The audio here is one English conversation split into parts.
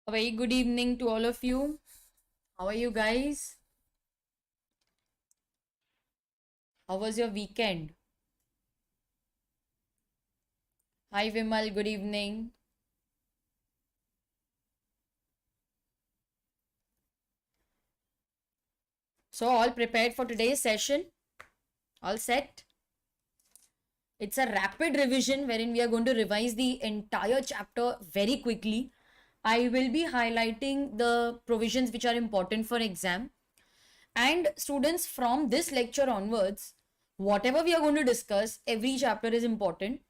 A very good evening to all of you. How are you guys? How was your weekend? Hi Vimal, good evening. So, all prepared for today's session? All set? It's a rapid revision wherein we are going to revise the entire chapter very quickly. I will be highlighting the provisions which are important for exam. And students, from this lecture onwards, whatever we are going to discuss, every chapter is important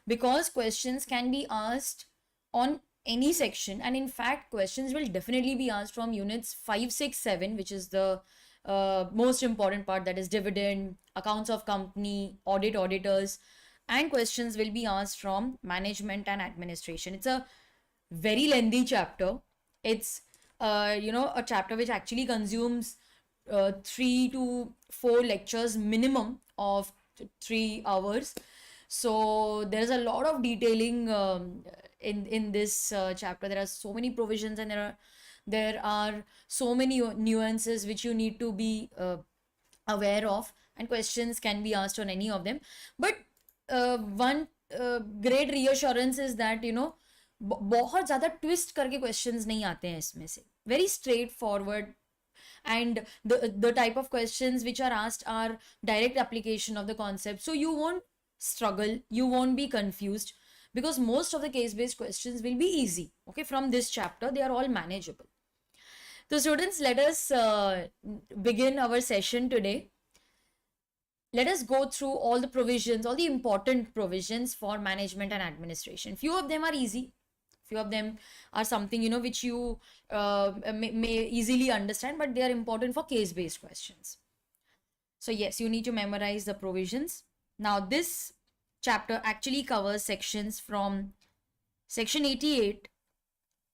because questions can be asked on any section, and in fact questions will definitely be asked from units 5, 6, 7, which is the most important part, that is dividend, accounts of company, auditors, and questions will be asked from management and administration. It's a very lengthy chapter. It's a chapter which actually consumes 3 to 4 lectures minimum of 3 hours. So there's a lot of detailing in this chapter. There are so many provisions, and there are so many nuances which you need to be aware of, and questions can be asked on any of them. But one great reassurance is that बहुत ज़्यादा twist करके questions नहीं आते हैं इसमें से. Very straightforward, and the type of questions which are asked are direct application of the concept, so you won't struggle, you won't be confused, because most of the case based questions will be easy. Okay, from this chapter they are all manageable. So students, let us begin our session today. Let us go through all the provisions, all the important provisions for management and administration. Few of them are easy, few of them are something which you may easily understand, but they are important for case based questions. So yes, you need to memorize the provisions. Now this chapter actually covers sections from section 88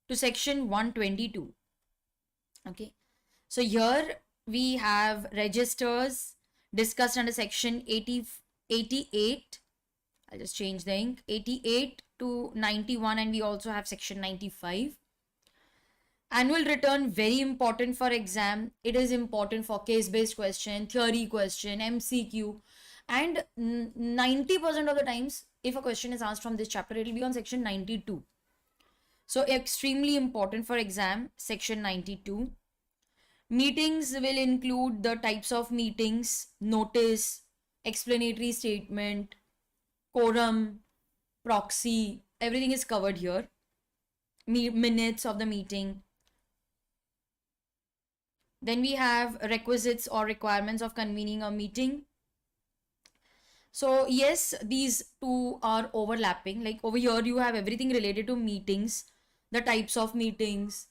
to section 122. Okay, so here we have registers discussed under section 88. I'll just change the ink. 88 to 91, and we also have section 95. Annual return, very important for exam. It is important for case-based question, theory question, MCQ, and 90% of the times, if a question is asked from this chapter, it will be on section 92. So extremely important for exam, section 92. Meetings will include the types of meetings, notice, explanatory statement, quorum, proxy, everything is covered here. Minutes of the meeting. Then we have requisites or requirements of convening a meeting. So yes, these two are overlapping. Like over here you have everything related to meetings, the types of meetings,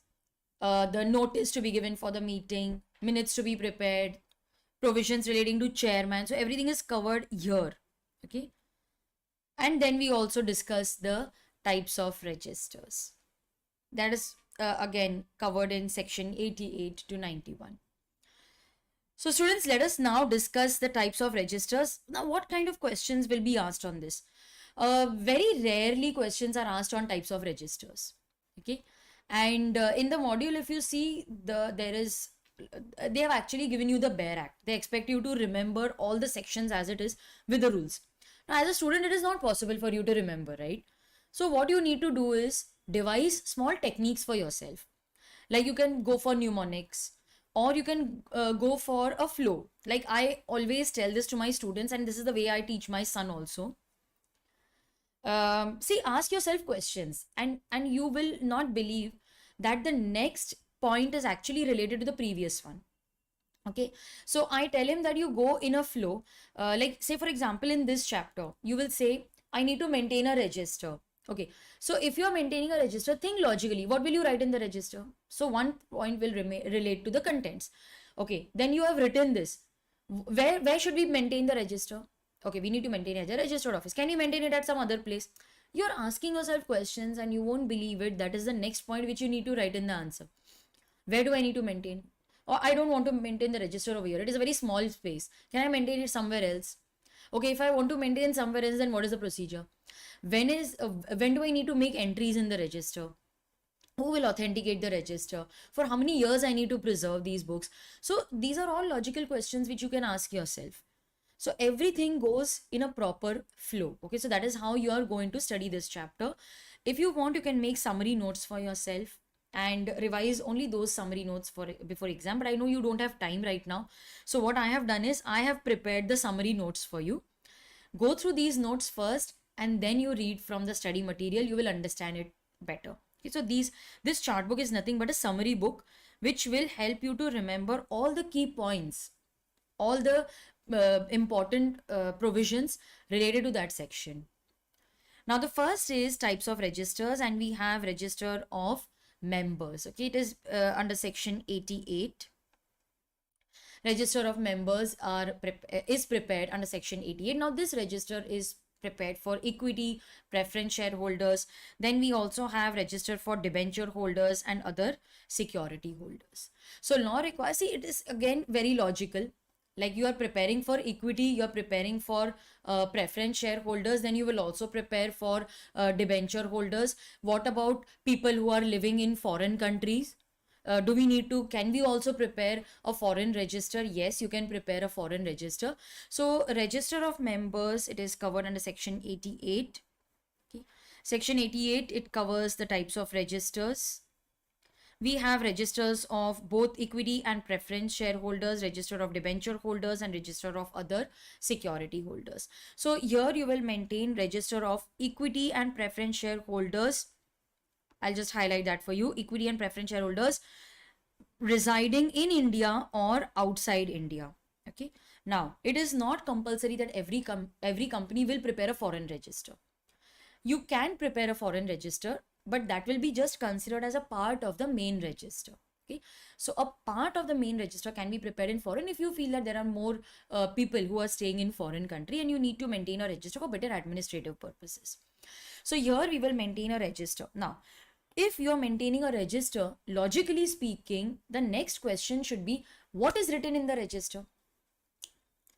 the notice to be given for the meeting, minutes to be prepared, provisions relating to chairman. So everything is covered here. Okay. And then we also discuss the types of registers. That is again covered in section 88 to 91. So students, let us now discuss the types of registers. Now, what kind of questions will be asked on this? Very rarely questions are asked on types of registers. Okay. And in the module, if you see, they have actually given you the bare act. They expect you to remember all the sections as it is with the rules. Now, as a student, it is not possible for you to remember, right? So what you need to do is devise small techniques for yourself. Like you can go for mnemonics, or you can go for a flow. Like I always tell this to my students, and this is the way I teach my son also. See, ask yourself questions, and you will not believe that the next point is actually related to the previous one. Okay, so I tell him that you go in a flow. Like say for example, in this chapter you will say, I need to maintain a register. Okay, so if you are maintaining a register, think logically. What will you write in the register? So one point will relate to the contents. Okay, then you have written this. Where should we maintain the register? Okay, we need to maintain it at the registered office. Can you maintain it at some other place? You're asking yourself questions and you won't believe it. That is the next point which you need to write in the answer. Where do I need to maintain? Or I don't want to maintain the register over here. It is a very small space. Can I maintain it somewhere else? Okay, if I want to maintain somewhere else, then what is the procedure? When do I need to make entries in the register? Who will authenticate the register? For how many years I need to preserve these books? So these are all logical questions which you can ask yourself. So everything goes in a proper flow. Okay, so that is how you are going to study this chapter. If you want, you can make summary notes for yourself and revise only those summary notes for before exam. But I know you don't have time right now. So what I have done is I have prepared the summary notes for you. Go through these notes first and then you read from the study material. You will understand it better. Okay, so this chart book is nothing but a summary book which will help you to remember all the key points, all the important provisions related to that section. Now the first is types of registers, and we have register of members. Okay, it is under section 88. Register of members is prepared under section 88. Now this register is prepared for equity, preference shareholders. Then we also have register for debenture holders and other security holders. So law requires, see, it is again very logical. Like you are preparing for equity, you are preparing for preference shareholders, then you will also prepare for debenture holders. What about people who are living in foreign countries? Can we also prepare a foreign register? Yes, you can prepare a foreign register. So register of members, it is covered under section 88. Okay. Section 88, it covers the types of registers. We have registers of both equity and preference shareholders, register of debenture holders, and register of other security holders. So here you will maintain register of equity and preference shareholders. I'll just highlight that for you. Equity and preference shareholders residing in India or outside India. Okay. Now, it is not compulsory that every company will prepare a foreign register. You can prepare a foreign register, but that will be just considered as a part of the main register. Okay, so a part of the main register can be prepared in foreign if you feel that there are more people who are staying in foreign country and you need to maintain a register for better administrative purposes. So here we will maintain a register. Now, if you are maintaining a register, logically speaking, the next question should be, what is written in the register?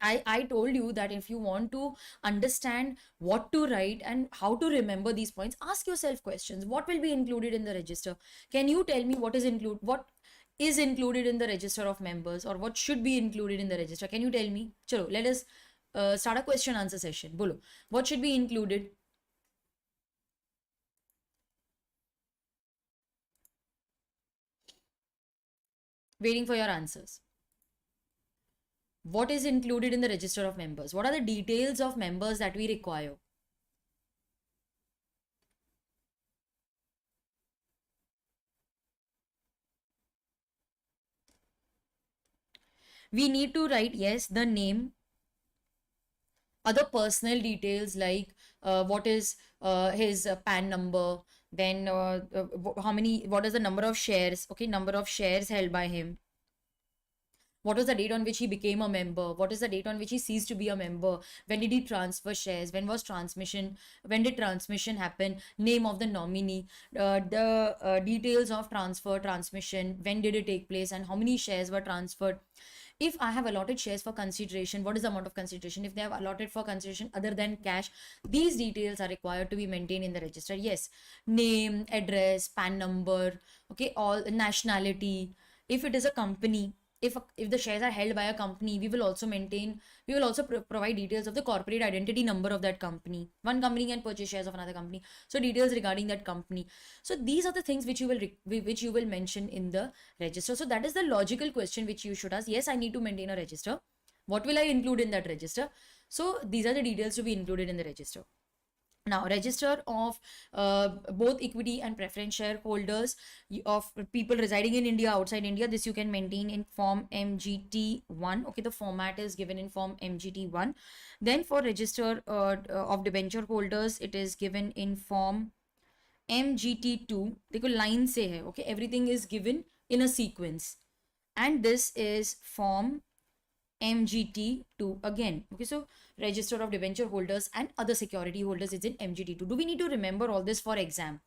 I told you that if you want to understand what to write and how to remember these points, ask yourself questions. What will be included in the register? Can you tell me what is included in the register of members, or what should be included in the register? Can you tell me? Chalo, let us start a question answer session. Bolo, what should be included? Waiting for your answers. What is included in the register of members? What are the details of members that we require? We need to write, yes, the name, other personal details like what is his PAN number, then what is the number of shares, okay, number of shares held by him. What was the date on which he became a member? What is the date on which he ceased to be a member? When did he transfer shares? When did transmission happen? Name of the nominee, the details of transmission, when did it take place, and how many shares were transferred. If I have allotted shares for consideration, what is the amount of consideration? If they have allotted for consideration other than cash, these details are required to be maintained in the register. Yes, name, address, PAN number, okay, all nationality. If it is a company, if the shares are held by a company, we will also provide details of the corporate identity number of that company. One company can purchase shares of another company, so details regarding that company. So these are the things which you will mention in the register. So that is the logical question which you should ask. Yes, I need to maintain a register. What will I include in that register? So these are the details to be included in the register. Now, register of both equity and preference shareholders of people residing in India, outside India, this you can maintain in form MGT1. Okay, the format is given in form MGT1. Then for register of debenture holders, it is given in form MGT2. देखो line से है, okay, everything is given in a sequence. And this is form MGT2 again. Okay, so register of debenture holders and other security holders is in MGT2. Do we need to remember all this for exam?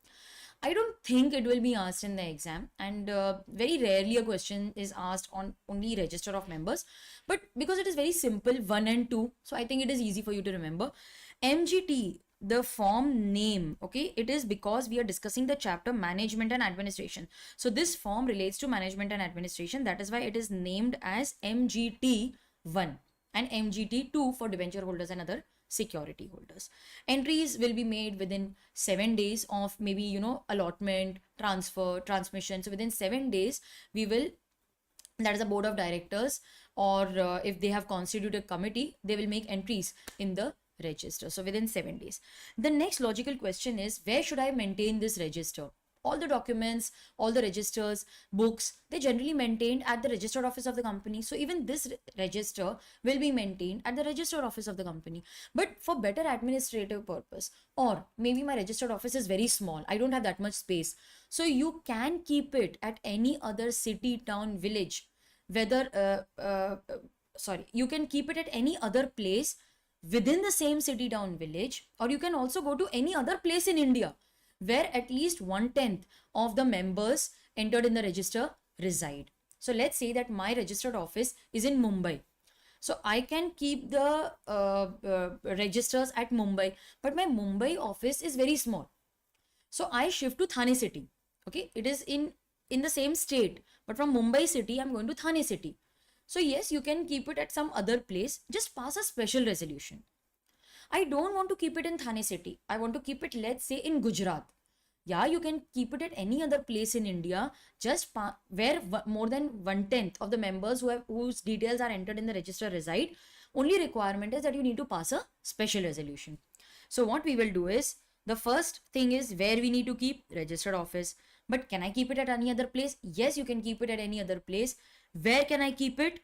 I don't think it will be asked in the exam, and very rarely a question is asked on only register of members. But because it is very simple, 1 and 2, so I think it is easy for you to remember. MGT, the form name, okay, it is because we are discussing the chapter management and administration. So this form relates to management and administration. That is why it is named as MGT1 and MGT2 for debenture holders and other security holders. Entries will be made within 7 days of maybe, you know, allotment, transfer, transmission. So within 7 days, we will, that is a board of directors, or if they have constituted a committee, they will make entries in the register. So within 7 days. The next logical question is, where should I maintain this register? All the documents, all the registers, books, they generally maintained at the registered office of the company. So even this register will be maintained at the registered office of the company. But for better administrative purpose, or maybe my registered office is very small, I don't have that much space. So you can keep it at any other city, town, village, whether, you can keep it at any other place within the same city, town, village, or you can also go to any other place in India where at least 1/10 of the members entered in the register reside. So let's say that my registered office is in Mumbai. So I can keep the registers at Mumbai, but my Mumbai office is very small. So I shift to Thane city. Okay, it is in the same state, but from Mumbai city, I'm going to Thane city. So yes, you can keep it at some other place. Just pass a special resolution. I don't want to keep it in Thane city. I want to keep it, let's say, in Gujarat. Yeah, you can keep it at any other place in India, just where more than 1/10 of the members whose details are entered in the register reside. Only requirement is that you need to pass a special resolution. So what we will do is, the first thing is where we need to keep registered office. But can I keep it at any other place? Yes, you can keep it at any other place. Where can I keep it?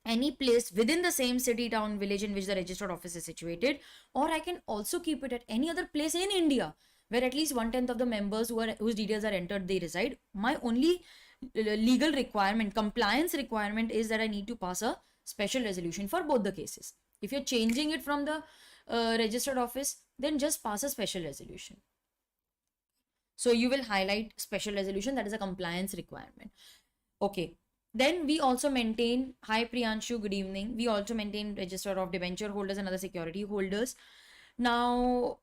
Any place within the same city, town, village in which the registered office is situated. Or I can also keep it at any other place in India where at least 1/10 of the members whose details are entered, they reside. My only legal requirement, compliance requirement, is that I need to pass a special resolution for both the cases. If you're changing it from the registered office, then just pass a special resolution. So you will highlight special resolution, that is a compliance requirement. Okay. Then we also maintain, hi Priyanshu, good evening. We also maintain register of debenture holders and other security holders. Now,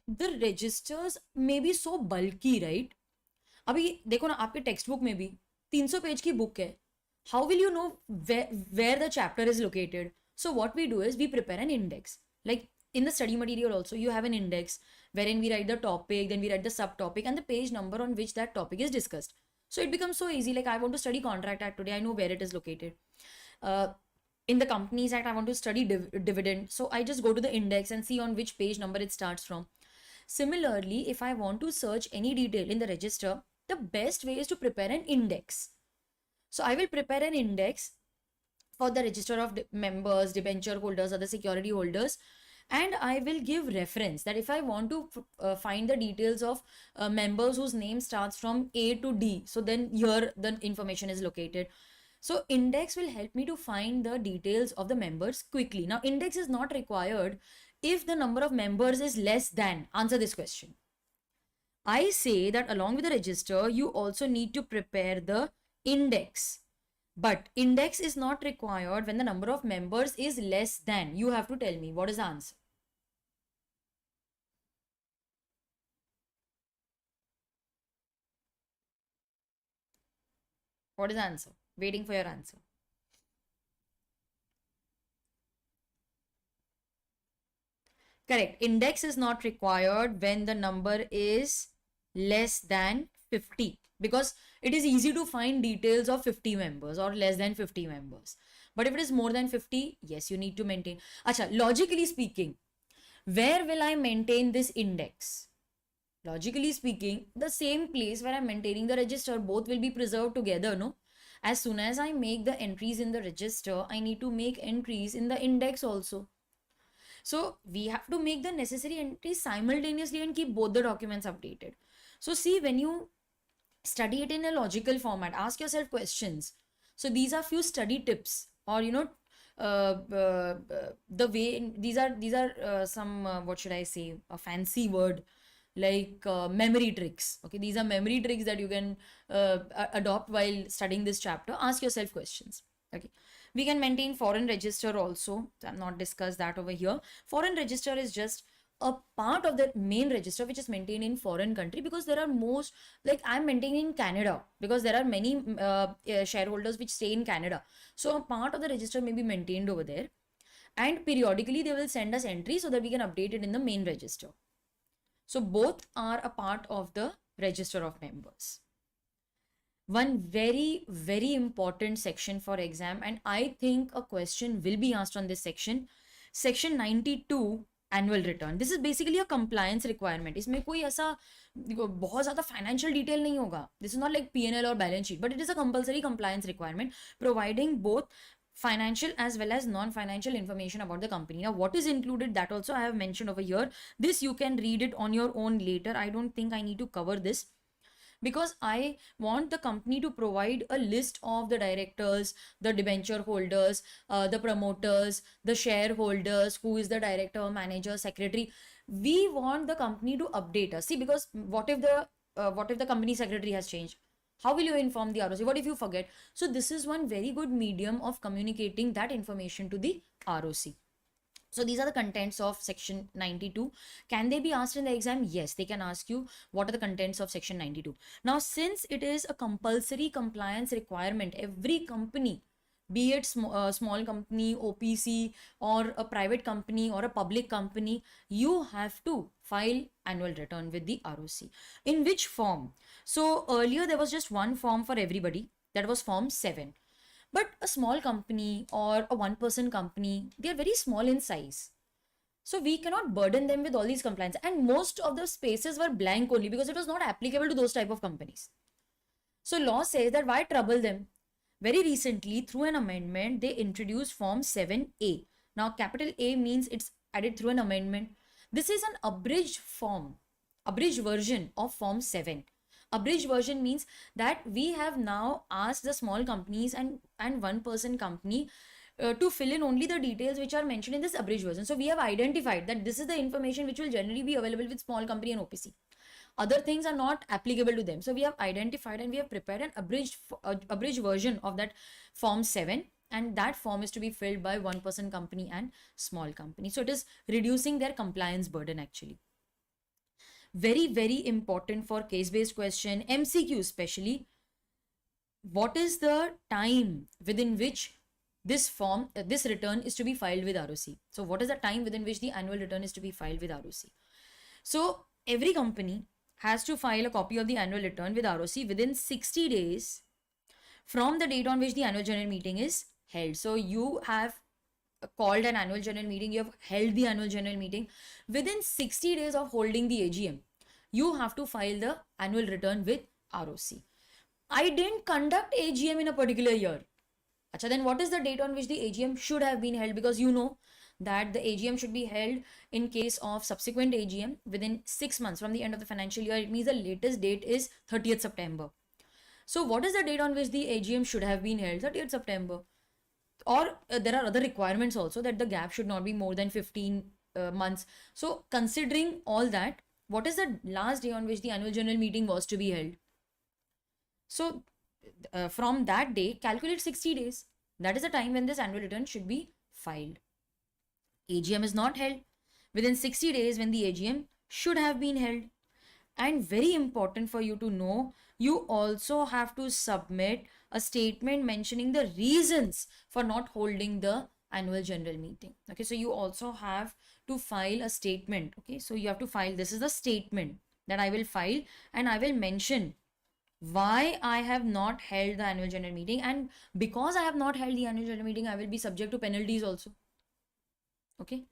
the registers may be so bulky, right? अभी देखो ना, आपके text book में भी 300 page की book है. How will you know where the chapter is located? So what we do is we prepare an index. Like in the study material also, you have an index wherein we write the topic, then we write the subtopic and the page number on which that topic is discussed. So it becomes so easy. Like I want to study Contract Act today, I know where it is located. In the Companies Act, I want to study dividend. So I just go to the index and see on which page number it starts from. Similarly, if I want to search any detail in the register, the best way is to prepare an index. So I will prepare an index for the register of members, debenture holders, other security holders, and I will give reference that if I want to find the details of members whose name starts from A to D, so then here the information is located. So index will help me to find the details of the members quickly. Now index is not required if the number of members is less than. Answer this question. I say that along with the register, you also need to prepare the index. But index is not required when the number of members is less than. You have to tell me what is the answer. What is the answer? Waiting for your answer. Correct. Index is not required when the number is less than 50, because it is easy to find details of 50 members or less than 50 members. But if it is more than 50, yes, you need to maintain. Acha, logically speaking, where will I maintain this index? Logically speaking, the same place where I'm maintaining the register, both will be preserved together, no? As soon as I make the entries in the register, I need to make entries in the index also. So we have to make the necessary entries simultaneously and keep both the documents updated. So see, when you study it in a logical format, ask yourself questions. So these are few study tips, or you know, the way these are some what should I say, a fancy word like memory tricks. Okay, these are memory tricks that you can adopt while studying this chapter. Ask yourself questions. Okay, we can maintain foreign register also. I'm not discuss that over here. Foreign register is just a part of the main register which is maintained in foreign country, because there are most, like I'm maintaining in Canada because there are many shareholders which stay in Canada. So a part of the register may be maintained over there, and periodically they will send us entry so that we can update it in the main register. So both are a part of the register of members. One very, very important section for exam, and I think a question will be asked on this section, section 92 annual return. This is basically a compliance requirement. इसमें कोई ऐसा बहुत ज़्यादा financial detail नहीं होगा. This is not like P&L or balance sheet, but it is a compulsory compliance requirement providing both financial as well as non-financial information about the company. Now, what is included, that also I have mentioned over here. This you can read it on your own later. I don't think I need to cover this, because I want the company to provide a list of the directors, the debenture holders, the promoters, the shareholders, who is the director, manager, secretary. We want the company to update us. See, because what if the company secretary has changed? How will you inform the ROC? What if you forget? So this is one very good medium of communicating that information to the ROC. So these are the contents of section 92. Can they be asked in the exam? Yes, they can ask you what are the contents of section 92. Now, since it is a compulsory compliance requirement, every company, be it small company, OPC, or a private company or a public company, you have to file annual return with the ROC. In which form? So earlier there was just one form for everybody, that was form 7. But a small company or a one-person company, they are very small in size. So we cannot burden them with all these compliance. And most of the spaces were blank only because it was not applicable to those type of companies. So law says that why trouble them? Very recently, through an amendment, they introduced Form 7A. Now, capital A means it's added through an amendment. This is an abridged form, abridged version of Form 7. Abridged version means that we have now asked the small companies and one-person company to fill in only the details which are mentioned in this abridged version. So we have identified that this is the information which will generally be available with small company and OPC. Other things are not applicable to them. So we have identified and we have prepared an abridged version of that Form 7. And that form is to be filled by one-person company and small company. So it is reducing their compliance burden actually. Very, very important for case-based question, MCQ especially. What is the time within which this return is to be filed with ROC? So what is the time within which the annual return is to be filed with ROC? So every company has to file a copy of the annual return with ROC within 60 days from the date on which the annual general meeting is held. So you have called an annual general meeting, you have held the annual general meeting. Within 60 days of holding the AGM, you have to file the annual return with ROC. I didn't conduct AGM in a particular year. Achha, then what is the date on which the AGM should have been held? Because you know that the AGM should be held in case of subsequent AGM within 6 months from the end of the financial year. It means the latest date is 30th September. So what is the date on which the AGM should have been held? 30th September. Or there are other requirements also that the gap should not be more than 15 months. So considering all that, what is the last day on which the annual general meeting was to be held? So from that day, calculate 60 days. That is the time when this annual return should be filed. AGM is not held within 60 days when the AGM should have been held. And very important for you to know, you also have to submit a statement mentioning the reasons for not holding the annual general meeting. Okay, so you also have to file a statement. Okay, so you have to file, this is the statement that I will file, and I will mention why I have not held the annual general meeting, and because I have not held the annual general meeting, I will be subject to penalties also. Okay.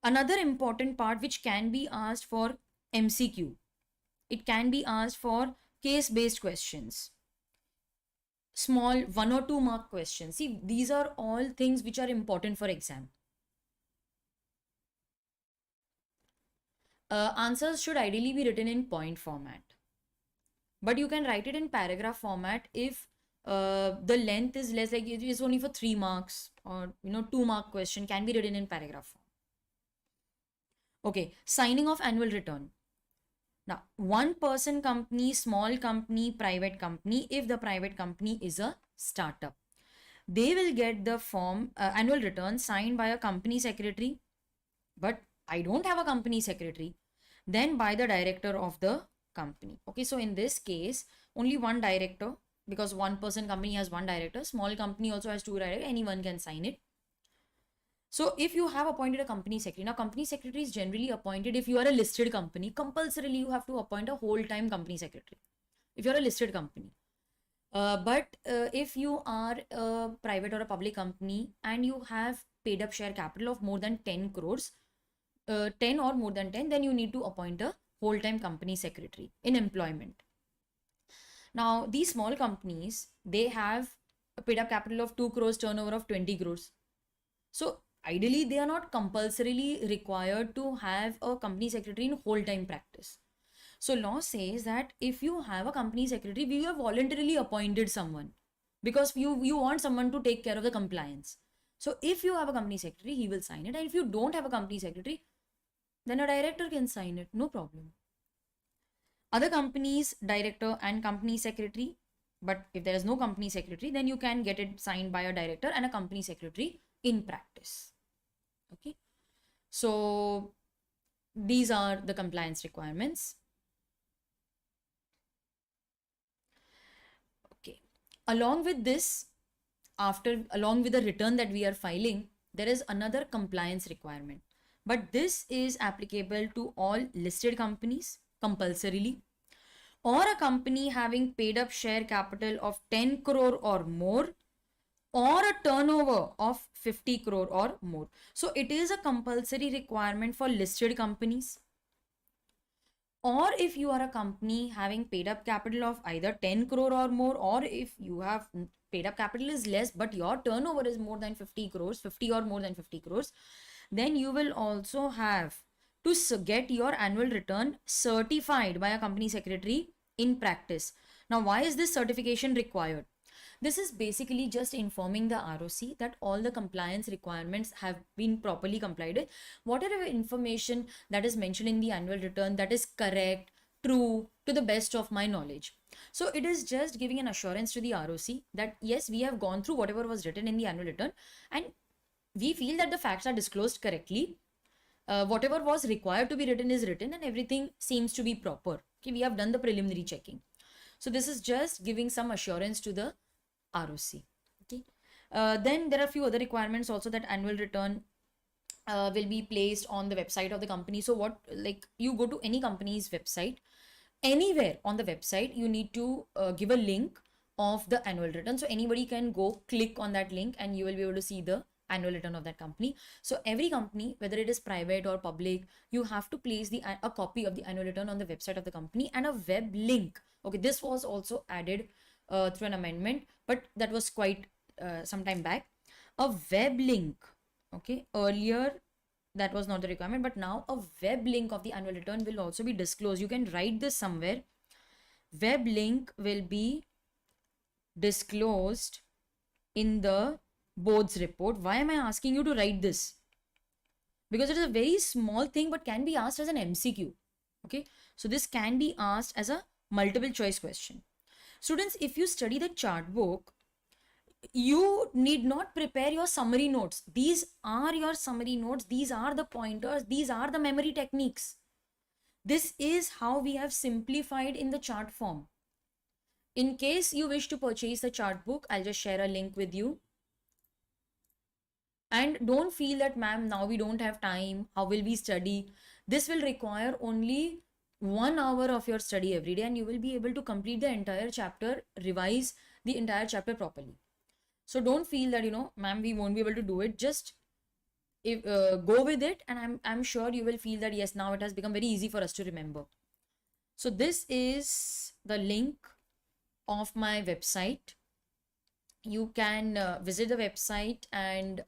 Another important part which can be asked for MCQ, it can be asked for case-based questions, small 1 or 2 mark questions. See, these are all things which are important for exam. Answers should ideally be written in point format, but you can write it in paragraph format if the length is less, like it is only for 3 marks or 2 mark question can be written in paragraph form. Okay, signing of annual return. Now, one-person company, small company, private company, if the private company is a startup. they will get the form annual return signed by a company secretary, but I don't have a company secretary, then by the director of the company. Okay, so in this case, only one director, because one person company has one director, small company also has two directors, anyone can sign it. So if you have appointed a company secretary, now company secretary is generally appointed if you are a listed company, compulsorily you have to appoint a whole-time company secretary if you're a listed company. But if you are a private or a public company and you have paid up share capital of more than 10 crores, 10 or more than 10, then you need to appoint a whole-time company secretary in employment. Now, these small companies, they have a paid up capital of 2 crores, turnover of 20 crores. So ideally, they are not compulsorily required to have a company secretary in whole-time practice. So law says that if you have a company secretary, we have voluntarily appointed someone because you want someone to take care of the compliance. So if you have a company secretary, he will sign it. And if you don't have a company secretary, then a director can sign it, no problem. Other companies, director and company secretary, but if there is no company secretary, then you can get it signed by a director and a company secretary in practice. Okay, so these are the compliance requirements. Okay, along with this, along with the return that we are filing, there is another compliance requirement, but this is applicable to all listed companies compulsorily, or a company having paid up share capital of 10 crore or more, or a turnover of 50 crore or more. So it is a compulsory requirement for listed companies. Or if you are a company having paid up capital of either 10 crore or more, or if you have paid up capital is less, but your turnover is more than 50 crores, 50 or more than 50 crores, then you will also have to get your annual return certified by a company secretary in practice. Now, why is this certification required? This is basically just informing the ROC that all the compliance requirements have been properly complied with. Whatever information that is mentioned in the annual return, that is correct, true, to the best of my knowledge. So it is just giving an assurance to the ROC that yes, we have gone through whatever was written in the annual return and we feel that the facts are disclosed correctly. Whatever was required to be written is written and everything seems to be proper. Okay, we have done the preliminary checking. So this is just giving some assurance to the ROC. Okay. Then there are a few other requirements also, that annual return will be placed on the website of the company. So what, like you go to any company's website, anywhere on the website, you need to give a link of the annual return. So anybody can go click on that link and you will be able to see the annual return of that company. So every company, whether it is private or public, you have to place a copy of the annual return on the website of the company and a web link. Okay, this was also added through an amendment, but that was quite some time back. A web link. Okay, earlier that was not the requirement, but now a web link of the annual return will also be disclosed. You can write this somewhere. Web link will be disclosed in the board's report. Why am I asking you to write this? Because it is a very small thing but can be asked as an MCQ. Okay, so this can be asked as a multiple choice question. Students, if you study the chart book, you need not prepare your summary notes. These are your summary notes. These are the pointers. These are the memory techniques. This is how we have simplified in the chart form. In case you wish to purchase the chart book, I'll just share a link with you. And don't feel that, ma'am, now we don't have time. How will we study? This will require only 1 hour of your study every day and you will be able to complete the entire chapter, revise the entire chapter properly. So don't feel that, ma'am, we won't be able to do it. Just go with it and I'm sure you will feel that, yes, now it has become very easy for us to remember. So this is the link of my website. You can visit the website and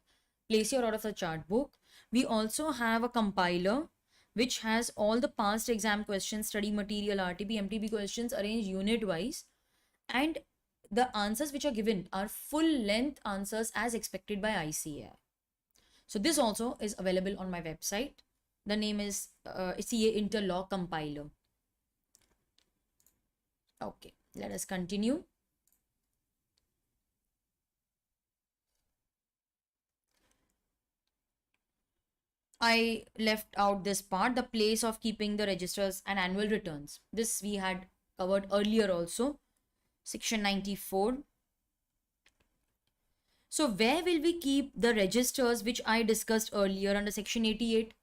place your order for the chart book. We also have a compiler which has all the past exam questions, study material, RTP, MTP questions arranged unit wise, and the answers which are given are full length answers as expected by ICAI. So this also is available on my website. The name is CA Interlaw Compiler. Okay, let us continue. I left out this part, the place of keeping the registers and annual returns. This we had covered earlier also. Section 94. So where will we keep the registers which I discussed earlier under section 88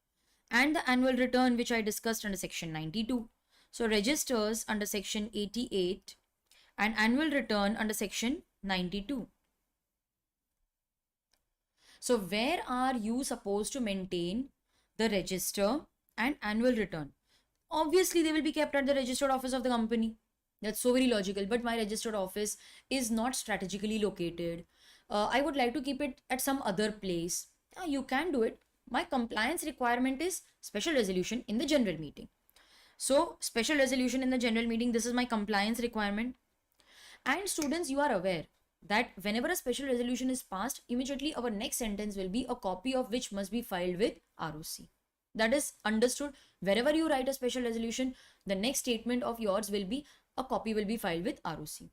and the annual return which I discussed under section 92? So registers under section 88 and annual return under section 92. So where are you supposed to maintain the register and annual return? Obviously, they will be kept at the registered office of the company. That's so very logical. But my registered office is not strategically located. I would like to keep it at some other place. You can do it. My compliance requirement is special resolution in the general meeting. So special resolution in the general meeting, this is my compliance requirement. And students, you are aware that whenever a special resolution is passed, immediately our next sentence will be a copy of which must be filed with ROC. That is understood. Wherever you write a special resolution, the next statement of yours will be a copy will be filed with ROC.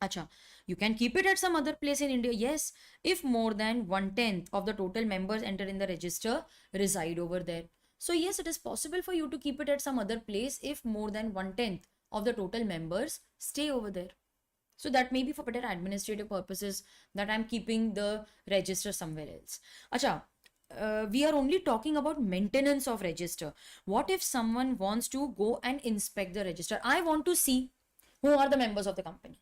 Acha, you can keep it at some other place in India. Yes, if more than 1/10 of the total members enter in the register reside over there. So yes, it is possible for you to keep it at some other place if more than 1/10 of the total members stay over there. So that may be for better administrative purposes that I'm keeping the register somewhere else. Acha, we are only talking about maintenance of register. What if someone wants to go and inspect the register? I want to see who are the members of the company.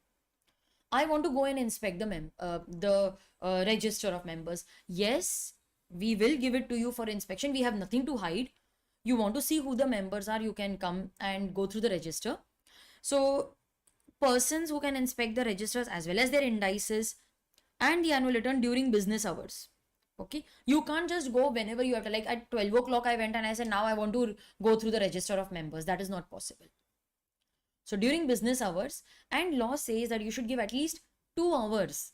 I want to go and inspect the register of members. Yes, we will give it to you for inspection. We have nothing to hide. You want to see who the members are, you can come and go through the register. So persons who can inspect the registers as well as their indices and the annual return during business hours. Okay, you can't just go whenever you have to, like at 12 o'clock I went and I said now I want to go through the register of members. That is not possible. So during business hours, and law says that you should give at least 2 hours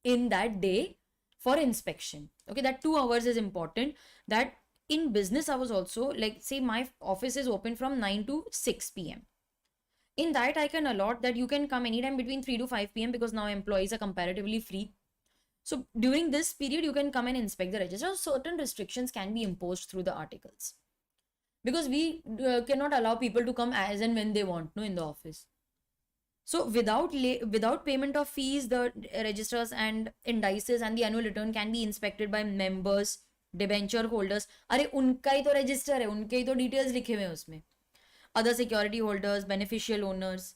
in that day for inspection. Okay, that 2 hours is important. That in business hours also, like say my office is open from 9 to 6 p.m. In that I can allot that you can come anytime between 3 to 5 p.m. because now employees are comparatively free. So during this period, you can come and inspect the register. Certain restrictions can be imposed through the articles. Because we cannot allow people to come as and when they want, no, in the office. So without payment of fees, the registers and indices and the annual return can be inspected by members, debenture holders. अरे उनका ही तो register है, उनके ही तो details लिखे हुए हैं उसमें. Other security holders, beneficial owners,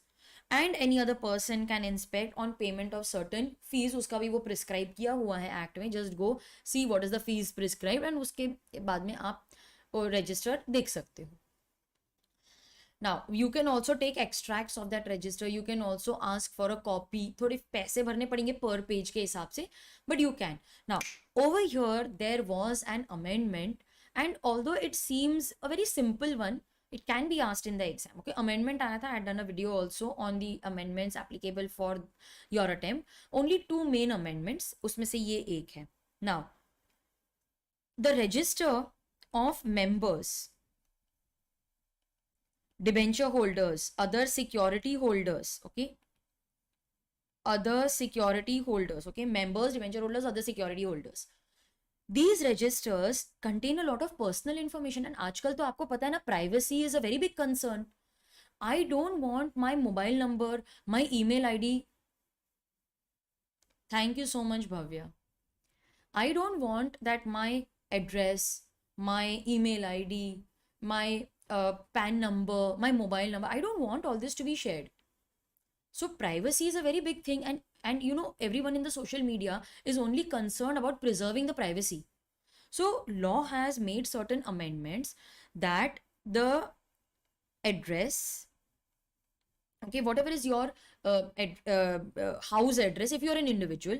and any other person can inspect on payment of certain fees. उसका भी वो prescribe किया हुआ है act में. Just go see what is the fees prescribed and उसके बाद में आप register देख सकते हो. Now, you can also take extracts of that register. You can also ask for a copy. थोड़े पैसे भरने पड़ेंगे per page के हिसाब से, but you can. Now, over here, there was an amendment, and although it seems a very simple one, it can be asked in the exam. Okay, amendment आया था. I had done a video also on the amendments applicable for your attempt. Only 2 main amendments. उसमें से ये एक है. Now, the register of members, debenture holders, other security holders, okay, other security holders, okay, members, debenture holders, other security holders. These registers contain a lot of personal information, and आजकल तो आपको पता है ना, privacy is a very big concern. I don't want my mobile number, my email ID. Thank you so much, Bhavya. I don't want that my address, my email ID, my PAN number, my mobile number, I don't want all this to be shared. So privacy is a very big thing, and you know, everyone in the social media is only concerned about preserving the privacy. So law has made certain amendments that the address, okay, whatever is your house address, if you are an individual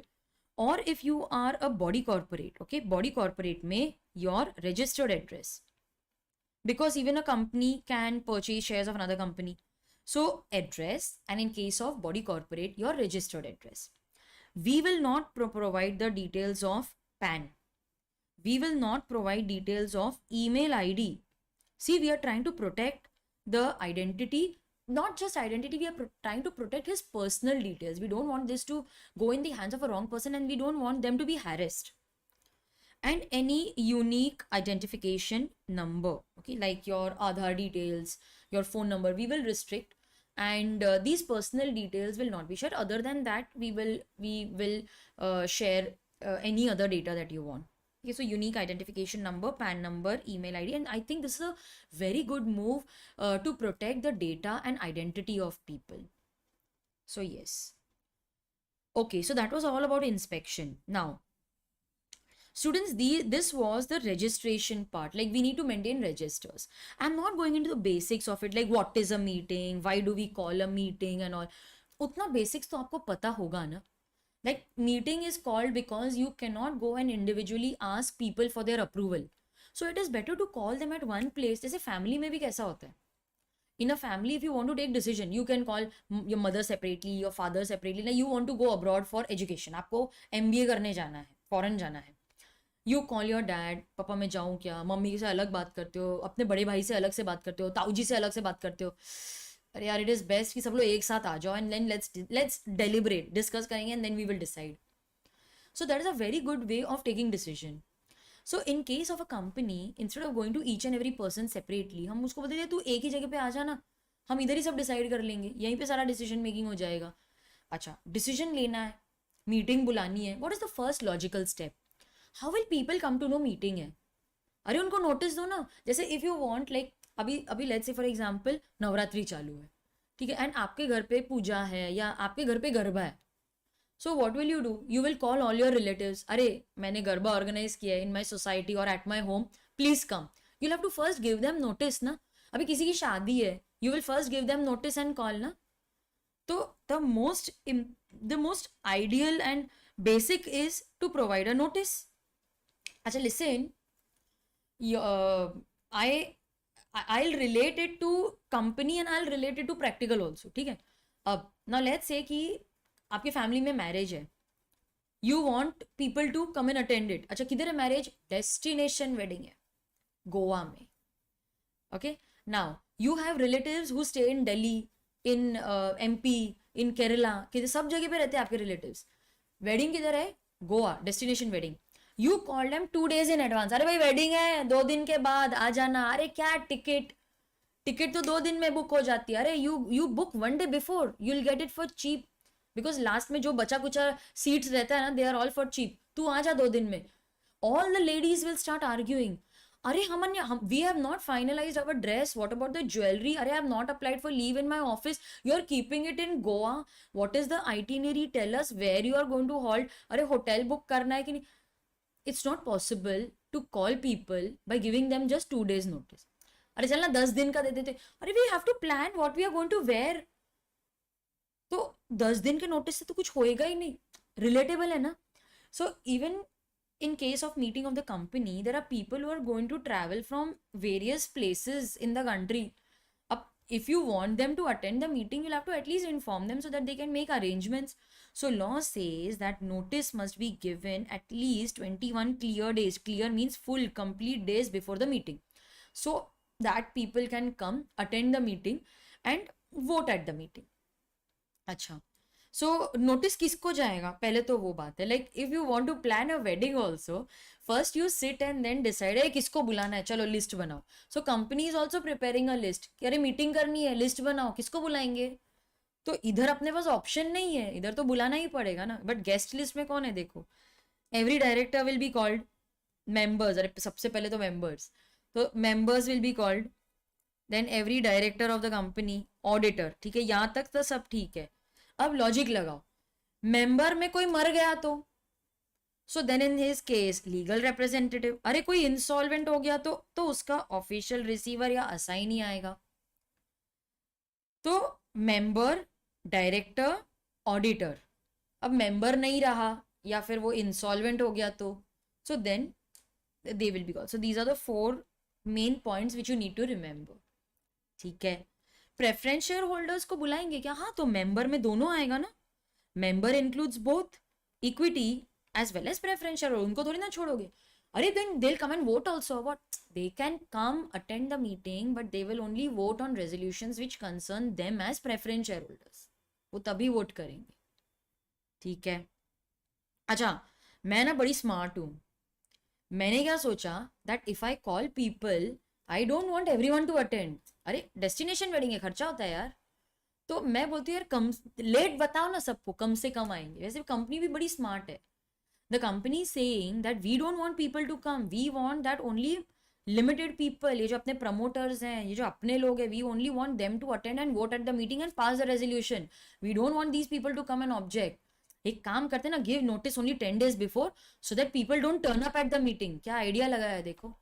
or if you are a body corporate, okay, body corporate may your registered address, because even a company can purchase shares of another company. So address, and in case of body corporate, your registered address. We will not provide the details of PAN. We will not provide details of email ID. See, we are trying to protect the identity, not just identity, we are trying to protect his personal details. We don't want this to go in the hands of a wrong person, and we don't want them to be harassed. and any unique identification number, okay, like your Aadhaar details, your phone number, we will restrict, and these personal details will not be shared. Other than that, we will share any other data that you want. Okay, so unique identification number, PAN number, email ID, and I think this is a very good move to protect the data and identity of people. So yes. Okay, so that was all about inspection. Now, students, this was the registration part. Like, we need to maintain registers. I'm not going into the basics of it, like what is a meeting, why do we call a meeting and all. Utna basics to aapko pata hoga na. Like, meeting is called because you cannot go and individually ask people for their approval. So it is better to call them at one place. जैसे family में भी कैसा होता है. In a family, if you want to take decision, you can call your mother separately, your father separately. Like, you want to go abroad for education. आपको MBA करने जाना है, foreign जाना है. You call your dad, पापा मैं जाऊँ क्या, मम्मी से अलग बात करते हो, अपने बड़े भाई से अलग से बात करते हो, ताऊ जी से अलग से बात करते हो. अरे यार, इट इज़ बेस्ट कि सब लोग एक साथ आ जाओ and then let's deliberate, discuss करेंगे and then we will decide. So that is a very good way of taking decision. So in case of a company, instead of going to each and every person separately, हम उसको बोलते थे तू एक ही जगह पे आ जाना, हम इधर ही सब डिसाइड कर लेंगे, यहीं पे सारा डिसीजन मेकिंग हो जाएगा. अच्छा, डिसीजन लेना है, मीटिंग बुलानी है, what is the first logical step? How will people come to know meeting है? अरे उनको नोटिस दो ना. जैसे इफ यू वांट, लाइक अभी अभी let's say for example Navratri चालू है, ठीक है, एंड आपके घर पे पूजा है या आपके घर पे गरबा है. So what will you do? You will call all your relatives. अरे मैंने गरबा ऑर्गेनाइज किया है इन माई सोसाइटी और at my home, please come. You have to first give them notice ना. अभी किसी की शादी है, you will first give them notice and call ना. तो the most ideal and basic is to provide a notice. अच्छा, listen, I'll relate it to company and I'll relate it to practical also, ठीक है. अब now let's say कि आपके family में marriage है, you want people to come and attend it. अच्छा, किधर है मैरिज? डेस्टिनेशन वेडिंग है, गोवा में. Okay, now you have relatives who stay in Delhi, in MP, इन केरला, किधर सब जगह पे रहते हैं आपके रिलेटिव्स. वेडिंग किधर है? Goa, destination wedding. You call them 2 days in advance. अरे भाई वेडिंग है, 2 दिन के बाद आ जाना. अरे क्या टिकट तो 2 दिन में बुक हो जाती है. अरे you book 1 day before, you will get it for cheap, because last में जो बचा कुचा सीट्स रहता है ना, they are all for cheap. तू आ जा 2 दिन में. All the ladies will start arguing. अरे हम we have not finalized our dress, what about the jewellery? अरे I have not applied for leave in my office, you are keeping it in Goa. What is the itinerary? Tell us where you are going to halt. अरे hotel book करना है कि नहीं? It's not possible to call people by giving them just 2 days notice. अरे चलना 10 दिन का दे देते. अरे we have to plan what we are going to where. तो 10 दिन के नोटिस से तो कुछ होएगा ही नहीं. रिलेटेबल है ना. So even in case of meeting of the company, there are people who are going to travel from various places in the country. If you want them to attend the meeting, you'll have to at least inform them so that they can make arrangements. So law says that notice must be given at least 21 clear days. Clear means full, complete days before the meeting, so that people can come, attend the meeting and vote at the meeting. अच्छा, सो notice किसको जाएगा? पहले तो वो बात है, like if you want to plan a wedding also, first you sit and then decide है किसको बुलाना है, चलो लिस्ट बनाओ. So company is also preparing a list कि अरे मीटिंग करनी है, लिस्ट बनाओ, किसको बुलाएंगे. तो इधर अपने पास ऑप्शन नहीं है, इधर तो बुलाना ही पड़ेगा ना. बट गेस्ट लिस्ट में कौन है? देखो, every director will be called, members, अरे सबसे पहले तो मेंबर्स, तो members will be called, then every director of the company, auditor. ठीक है, यहाँ तक तो सब ठीक है. अब लॉजिक लगाओ, मेंबर में कोई मर गया तो so then in his case legal representative. अरे कोई इंसॉल्वेंट हो गया तो उसका ऑफिशियल रिसीवर या असाइनी आएगा. तो मेंबर, डायरेक्टर, ऑडिटर. अब मेंबर नहीं रहा या फिर वो इंसॉल्वेंट हो गया तो so then they will be called. So these are the 4 main points which you need to remember. ठीक है. प्रेफरेंस शेयर होल्डर्स को बुलाएंगे क्या? हाँ, तो मेंबर में दोनों आएगा ना. Member includes both equity as well as preference share holder. उनको थोड़ी ना छोड़ोगे. अरे then they will come and vote also. What? They can come attend the meeting but they will only vote on resolutions which concern them as preference share holders. वो तभी vote करेंगे. ठीक है. अच्छा, मैं ना बड़ी स्मार्ट हूँ. मैंने क्या सोचा that if I call people, I don't want everyone to attend. अरे डेस्टिनेशन वेडिंग है, खर्चा होता है यार. तो मैं बोलती हूँ यार कम लेट बताओ ना सबको, कम से कम आएंगे. वैसे कंपनी भी बड़ी स्मार्ट है. The company saying that we don't want people to come, we want that only limited people. ये जो अपने प्रमोटर्स हैं, ये जो अपने लोग हैं, we only want them to attend and vote at the meeting and pass the resolution. We don't want these people to come and object. एक काम करते ना, give notice only 10 days before so that people don't turn up at the meeting. क्या idea लगाया है देखो.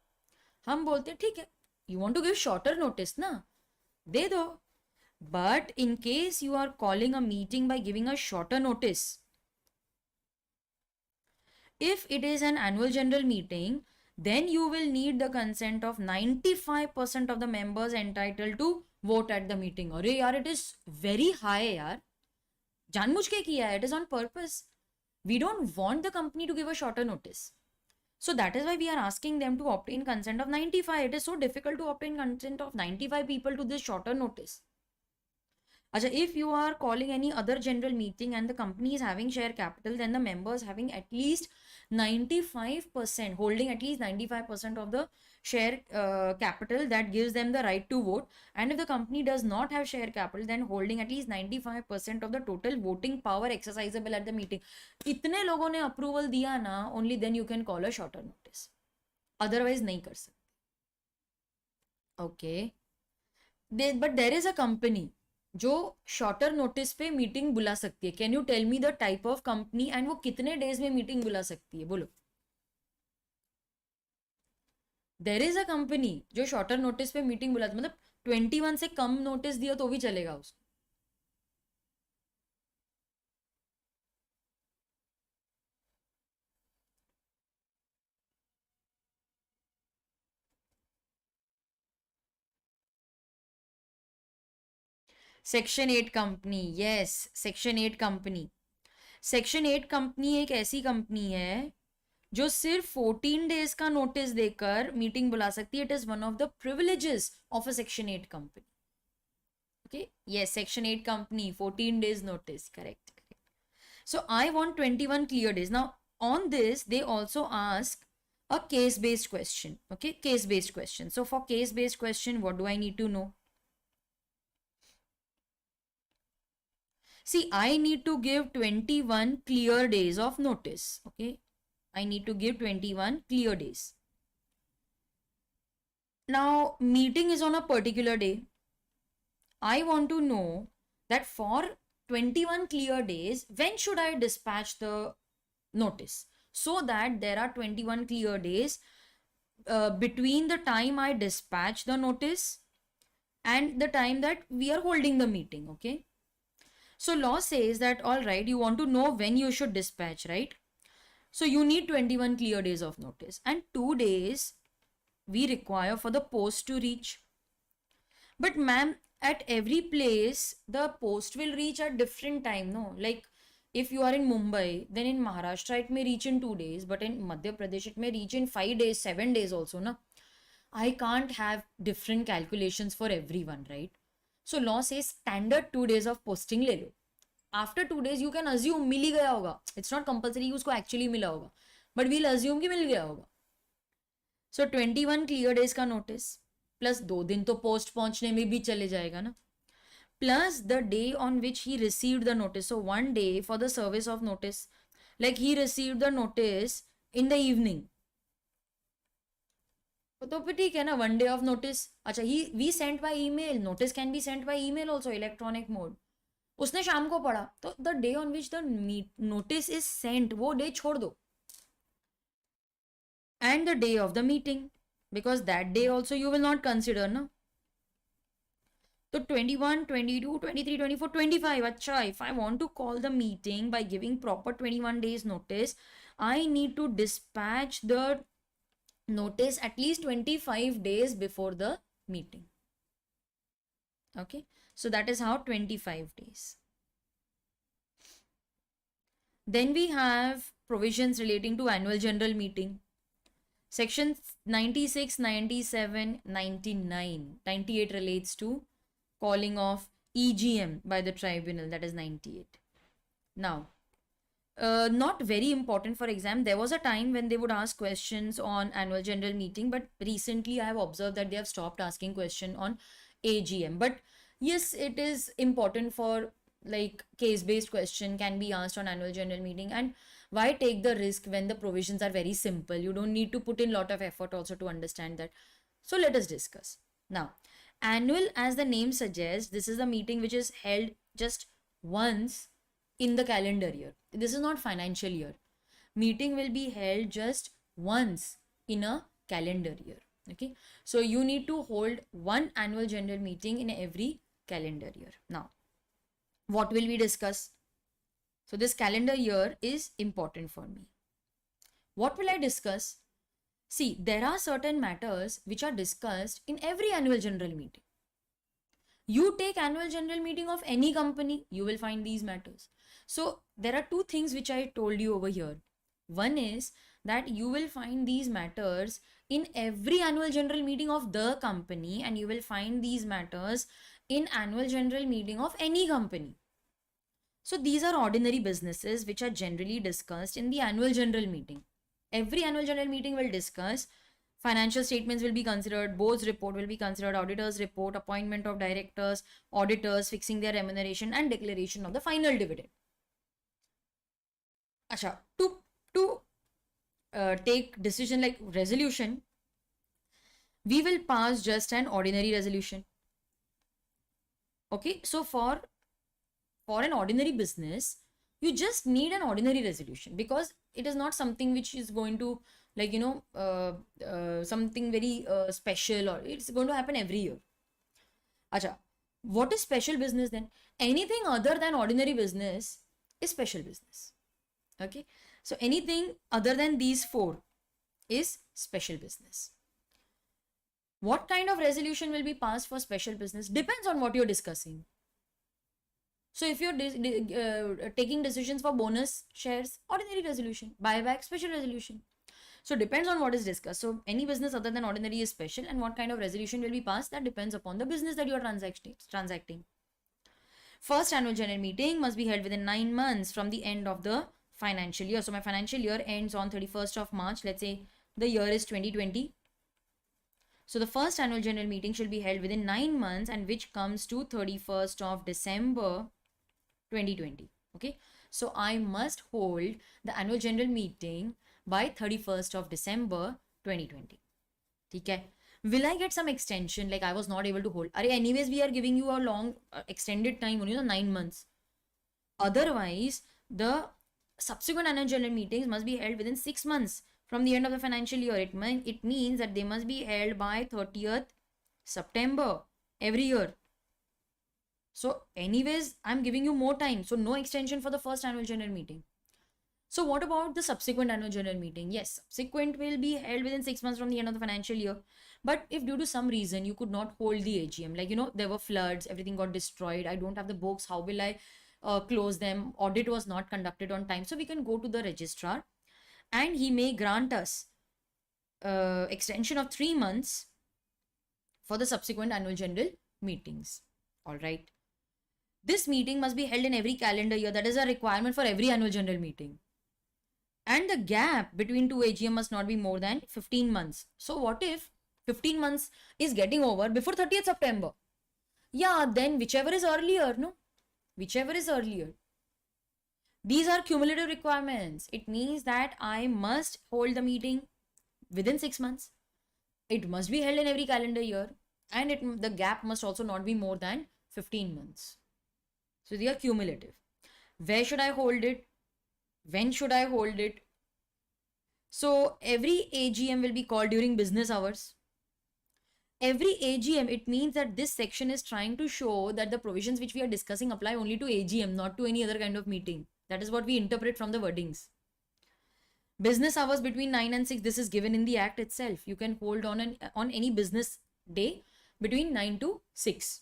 हम बोलते हैं ठीक है, you want to give shorter notice ना, दे दो. But in case you are calling a meeting by giving a shorter notice, if it is an annual general meeting, then you will need the consent of 95% of the members entitled to vote at the meeting. अरे यार, it is very high यार. जानबूझ के किया है, it is on purpose. We don't want the company to give a shorter notice. So that is why we are asking them to obtain consent of 95. It is so difficult to obtain consent of 95 people to this shorter notice. Acha, if you are calling any other general meeting and the company is having share capital, then the members having at least 95%, holding at least 95% of the share capital that gives them the right to vote. And if the company does not have share capital, then holding at least 95% of the total voting power exercisable at the meeting. इतने लोगों ने approval दिया ना, only then you can call a shorter notice. Otherwise नहीं कर सकते. Okay. But there is a company जो shorter notice पे मीटिंग बुला सकती है. Can you tell me the type of company and वो कितने डेज में मीटिंग बुला सकती है, बोलो. देयर इज अ कंपनी जो शॉर्टर नोटिस पे मीटिंग बुलाती, मतलब 21 से कम नोटिस दिया तो भी चलेगा उसको. Section 8 company, yes, section 8 company. Section 8 company एक ऐसी कंपनी है जो सिर्फ 14 डेज का नोटिस देकर मीटिंग बुला सकती है. It is one of the privileges of a section 8 company. Okay, yes, section 8 company 14 days notice, correct. So I want 21 clear days. Now on this they also ask a case based question. Okay, case based question. So for case based question, what do I need to know? See, I need to give 21 clear days of notice. Okay, I need to give 21 clear days. Now meeting is on a particular day. I want to know that for 21 clear days, when should I dispatch the notice, so that there are 21 clear days between the time I dispatch the notice and the time that we are holding the meeting. Okay, so law says that all right, you want to know when you should dispatch, right? So you need 21 clear days of notice and 2 days we require for the post to reach. But ma'am, at every place the post will reach at different time, no? Like if you are in Mumbai, then in Maharashtra it may reach in 2 days, but in Madhya Pradesh it may reach in 5 days, 7 days also, na? I can't have different calculations for everyone, right? So law says standard 2 days of posting ले लो. After 2 days you can assume मिल ही गया होगा. It's not compulsory उसको actually मिला होगा, but we'll assume कि मिल गया होगा. So 21 clear days का notice plus 2 दिन तो post पहुंचने में भी चले जाएगा ना, plus the day on which he received the notice. So 1 day for the service of notice, like he received the notice in the evening, तो फिर ठीक है ना, 1 day of notice. अच्छा, we sent by email, notice can be sent by email also, electronic mode. उसने शाम को पढ़ा, तो the day on which the notice is sent, वो day छोड़ दो, and the day of the meeting, because that day also you will not consider ना. So 21, 22, 23, 24, 25. Acha, if I want to call the meeting by giving proper 21 days notice, I need to dispatch the notice at least 25 days before the meeting. Okay, so that is how 25 days. Then we have provisions relating to annual general meeting. Section 96, 97, 99, 98 relates to calling of EGM by the tribunal, that is 98. Now, not very important for exam. There was a time when they would ask questions on annual general meeting, but recently I have observed that they have stopped asking question on AGM. But yes, it is important for like case-based question can be asked on annual general meeting. And why take the risk when the provisions are very simple? You don't need to put in lot of effort also to understand that. So let us discuss. Now, annual, as the name suggests, this is the meeting which is held just once in the calendar year. This is not financial year. Meeting will be held just once in a calendar year. Okay. So you need to hold one annual general meeting in every calendar year. Now, what will we discuss? So this calendar year is important for me. What will I discuss? See, there are certain matters which are discussed in every annual general meeting. You take annual general meeting of any company, you will find these matters. So there are two things which I told you over here. One is that you will find these matters in every annual general meeting of the company, and you will find these matters in annual general meeting of any company. So these are ordinary businesses which are generally discussed in the annual general meeting. Every annual general meeting will discuss financial statements will be considered, board's report will be considered, auditor's report, appointment of directors, auditors, fixing their remuneration, and declaration of the final dividend. Acha, to take decision like resolution, we will pass just an ordinary resolution. Okay, so for an ordinary business, you just need an ordinary resolution, because it is not something which is going to like something very special, or it's going to happen every year. Acha, what is special business then? Anything other than ordinary business is special business. Okay, so anything other than these four is special business. What kind of resolution will be passed for special business depends on what you're discussing. So if you're taking decisions for bonus shares, ordinary resolution, buyback, special resolution. So depends on what is discussed. So any business other than ordinary is special, and what kind of resolution will be passed, that depends upon the business that you are transacting. First annual general meeting must be held within 9 months from the end of the financial year. So my financial year ends on 31st of March. Let's say the year is 2020. So the first annual general meeting should be held within 9 months, and which comes to 31st of December 2020. Okay, so I must hold the annual general meeting by 31st of December 2020. Okay, will I get some extension like I was not able to hold? Anyways, we are giving you a long extended time, 9 months. Otherwise, the subsequent annual general meetings must be held within 6 months from the end of the financial year. It means that they must be held by 30th September every year. So anyways, I'm giving you more time. So no extension for the first annual general meeting. So what about the subsequent annual general meeting? Yes, subsequent will be held within 6 months from the end of the financial year. But if due to some reason you could not hold the AGM, like, there were floods, everything got destroyed, I don't have the books, how will I close them? Audit was not conducted on time. So we can go to the registrar, and he may grant us extension of 3 months for the subsequent annual general meetings. All right. This meeting must be held in every calendar year. That is a requirement for every annual general meeting. And the gap between two AGM must not be more than 15 months. So what if 15 months is getting over before 30th September? Yeah, then whichever is earlier, no? Whichever is earlier. These are cumulative requirements. It means that I must hold the meeting within 6 months. It must be held in every calendar year. And the gap must also not be more than 15 months. So they are cumulative. Where should I hold it? When should I hold it? So every AGM will be called during business hours. Every AGM, it means that this section is trying to show that the provisions which we are discussing apply only to AGM, not to any other kind of meeting. That is what we interpret from the wordings. Business hours between 9 and 6, this is given in the act itself. You can hold on any business day between 9 to 6.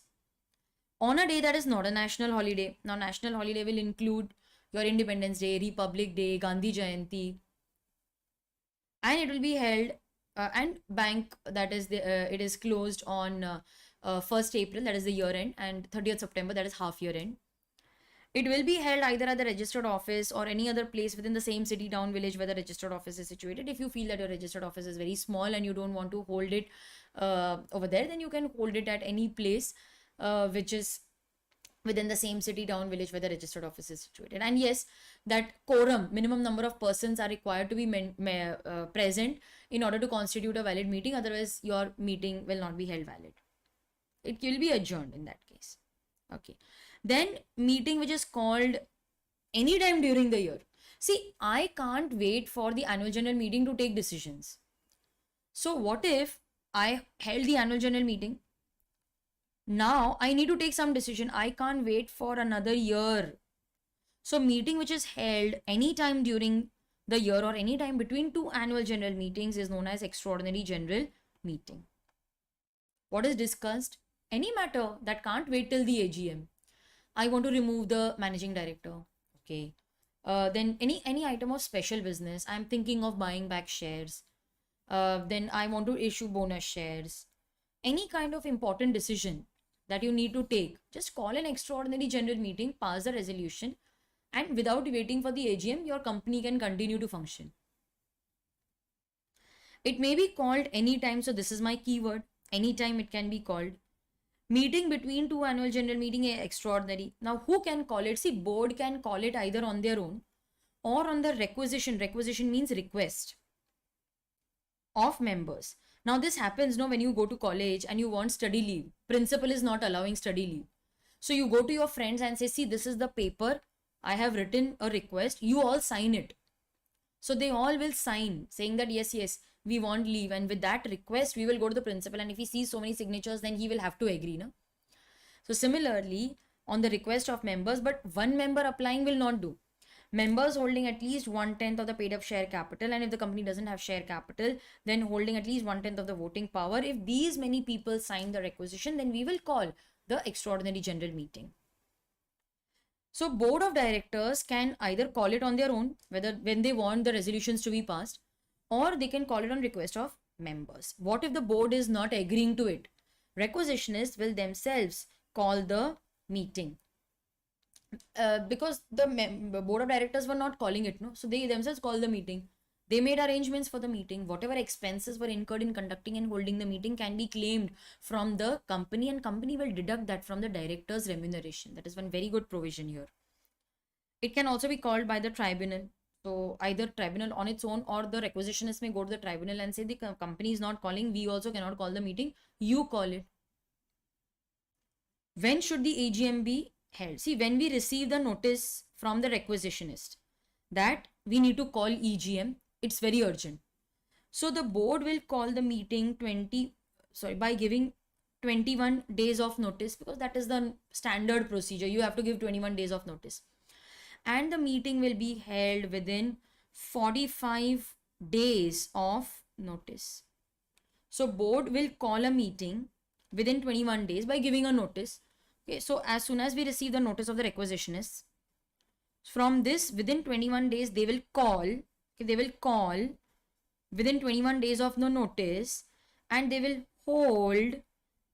On a day that is not a national holiday. Now, national holiday will include your Independence Day, Republic Day, Gandhi Jayanti. And it will be held, and bank, that is, it is closed on 1st April, that is the year end, and 30th September, that is half year end. It will be held either at the registered office or any other place within the same city, town, village where the registered office is situated. If you feel that your registered office is very small and you don't want to hold it over there, then you can hold it at any place which is within the same city, town, village where the registered office is situated. And yes, that quorum, minimum number of persons are required to be present in order to constitute a valid meeting. Otherwise, your meeting will not be held valid. It will be adjourned in that case. Okay. Then meeting which is called anytime during the year. See, I can't wait for the annual general meeting to take decisions. So what if I held the annual general meeting? Now I need to take some decision. I can't wait for another year. So meeting which is held anytime during the year or anytime between two annual general meetings is known as extraordinary general meeting. What is discussed? Any matter that can't wait till the AGM. I want to remove the managing director. Okay. Then any item of special business. I'm thinking of buying back shares. Then I want to issue bonus shares. Any kind of important decision that you need to take, just call an extraordinary general meeting, pass the resolution, and without waiting for the AGM, your company can continue to function. It may be called anytime. So this is my keyword. Anytime it can be called. Meeting between two annual general meeting is extraordinary. Now, who can call it? See, board can call it either on their own or on the requisition. Requisition means request of members. Now, this happens when you go to college and you want study leave. Principal is not allowing study leave. So you go to your friends and say, see, this is the paper. I have written a request. You all sign it. So they all will sign saying that yes, we want leave, and with that request we will go to the principal, and if he sees so many signatures, then he will have to agree. No? So similarly, on the request of members, but one member applying will not do. Members holding at least 1/10 of the paid up share capital, and if the company doesn't have share capital, then holding at least 1/10 of the voting power. If these many people sign the requisition, then we will call the extraordinary general meeting. So board of directors can either call it on their own, when they want the resolutions to be passed, or they can call it on request of members. What if the board is not agreeing to it? Requisitionists will themselves call the meeting. Because the board of directors were not calling it, no? So they themselves call the meeting. They made arrangements for the meeting. Whatever expenses were incurred in conducting and holding the meeting can be claimed from the company, and company will deduct that from the director's remuneration. That is one very good provision here. It can also be called by the tribunal. So either tribunal on its own, or the requisitionist may go to the tribunal and say the company is not calling, we also cannot call the meeting, you call it. When should the AGM be held? See, when we receive the notice from the requisitionist that we need to call EGM, it's very urgent. So the board will call the meeting by giving 21 days of notice, because that is the standard procedure. You have to give 21 days of notice. And the meeting will be held within 45 days of notice. So board will call a meeting within 21 days by giving a notice. Okay, so as soon as we receive the notice of the requisitionists, from this within 21 days they will call. Okay, they will call within 21 days of the notice, and they will hold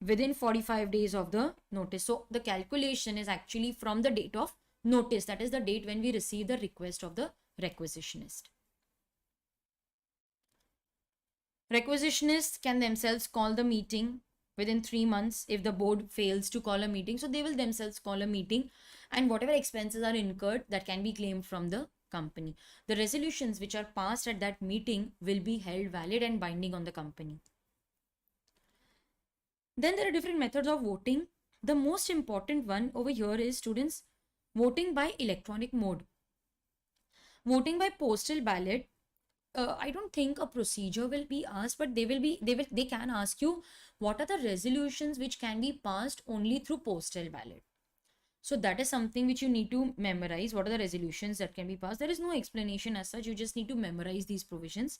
within 45 days of the notice. So the calculation is actually from the date of notice. That is the date when we receive the request of the requisitionist. Requisitionists can themselves call the meeting within 3 months if the board fails to call a meeting. So they will themselves call a meeting, and whatever expenses are incurred, that can be claimed from the company. The resolutions which are passed at that meeting will be held valid and binding on the company. Then there are different methods of voting. The most important one over here is, students, voting by electronic mode. Voting by postal ballot, I don't think a procedure will be asked, but they can ask you what are the resolutions which can be passed only through postal ballot. So that is something which you need to memorize. What are the resolutions that can be passed? There is no explanation as such. You just need to memorize these provisions.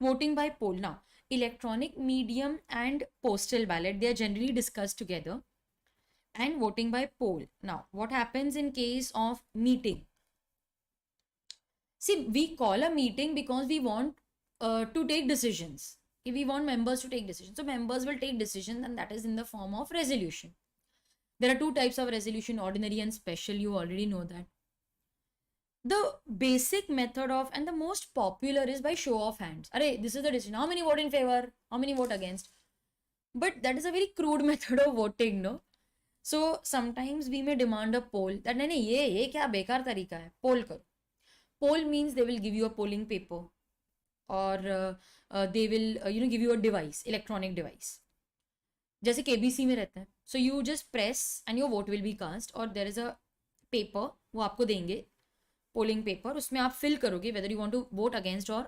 Voting by poll. Now, electronic medium and postal ballot, they are generally discussed together. And voting by poll. Now, what happens in case of meeting? See, we call a meeting because we want to take decisions. We want members to take decisions. So members will take decisions, and that is in the form of resolution. There are two types of resolution, ordinary and special. You already know that. The basic method of, and the most popular, is by show of hands. Arey, this is the decision. How many vote in favor? How many vote against? But that is a very crude method of voting, no? So sometimes we may demand a poll that नहीं नहीं ये क्या बेकार तरीका है, poll करो. Poll means they will give you a polling paper, or they will give you a device, electronic device. जैसे KBC में रहता है. So you just press and your vote will be cast, or there is a paper वो आपको देंगे, polling paper, उसमें आप fill करोगे whether you want to vote against or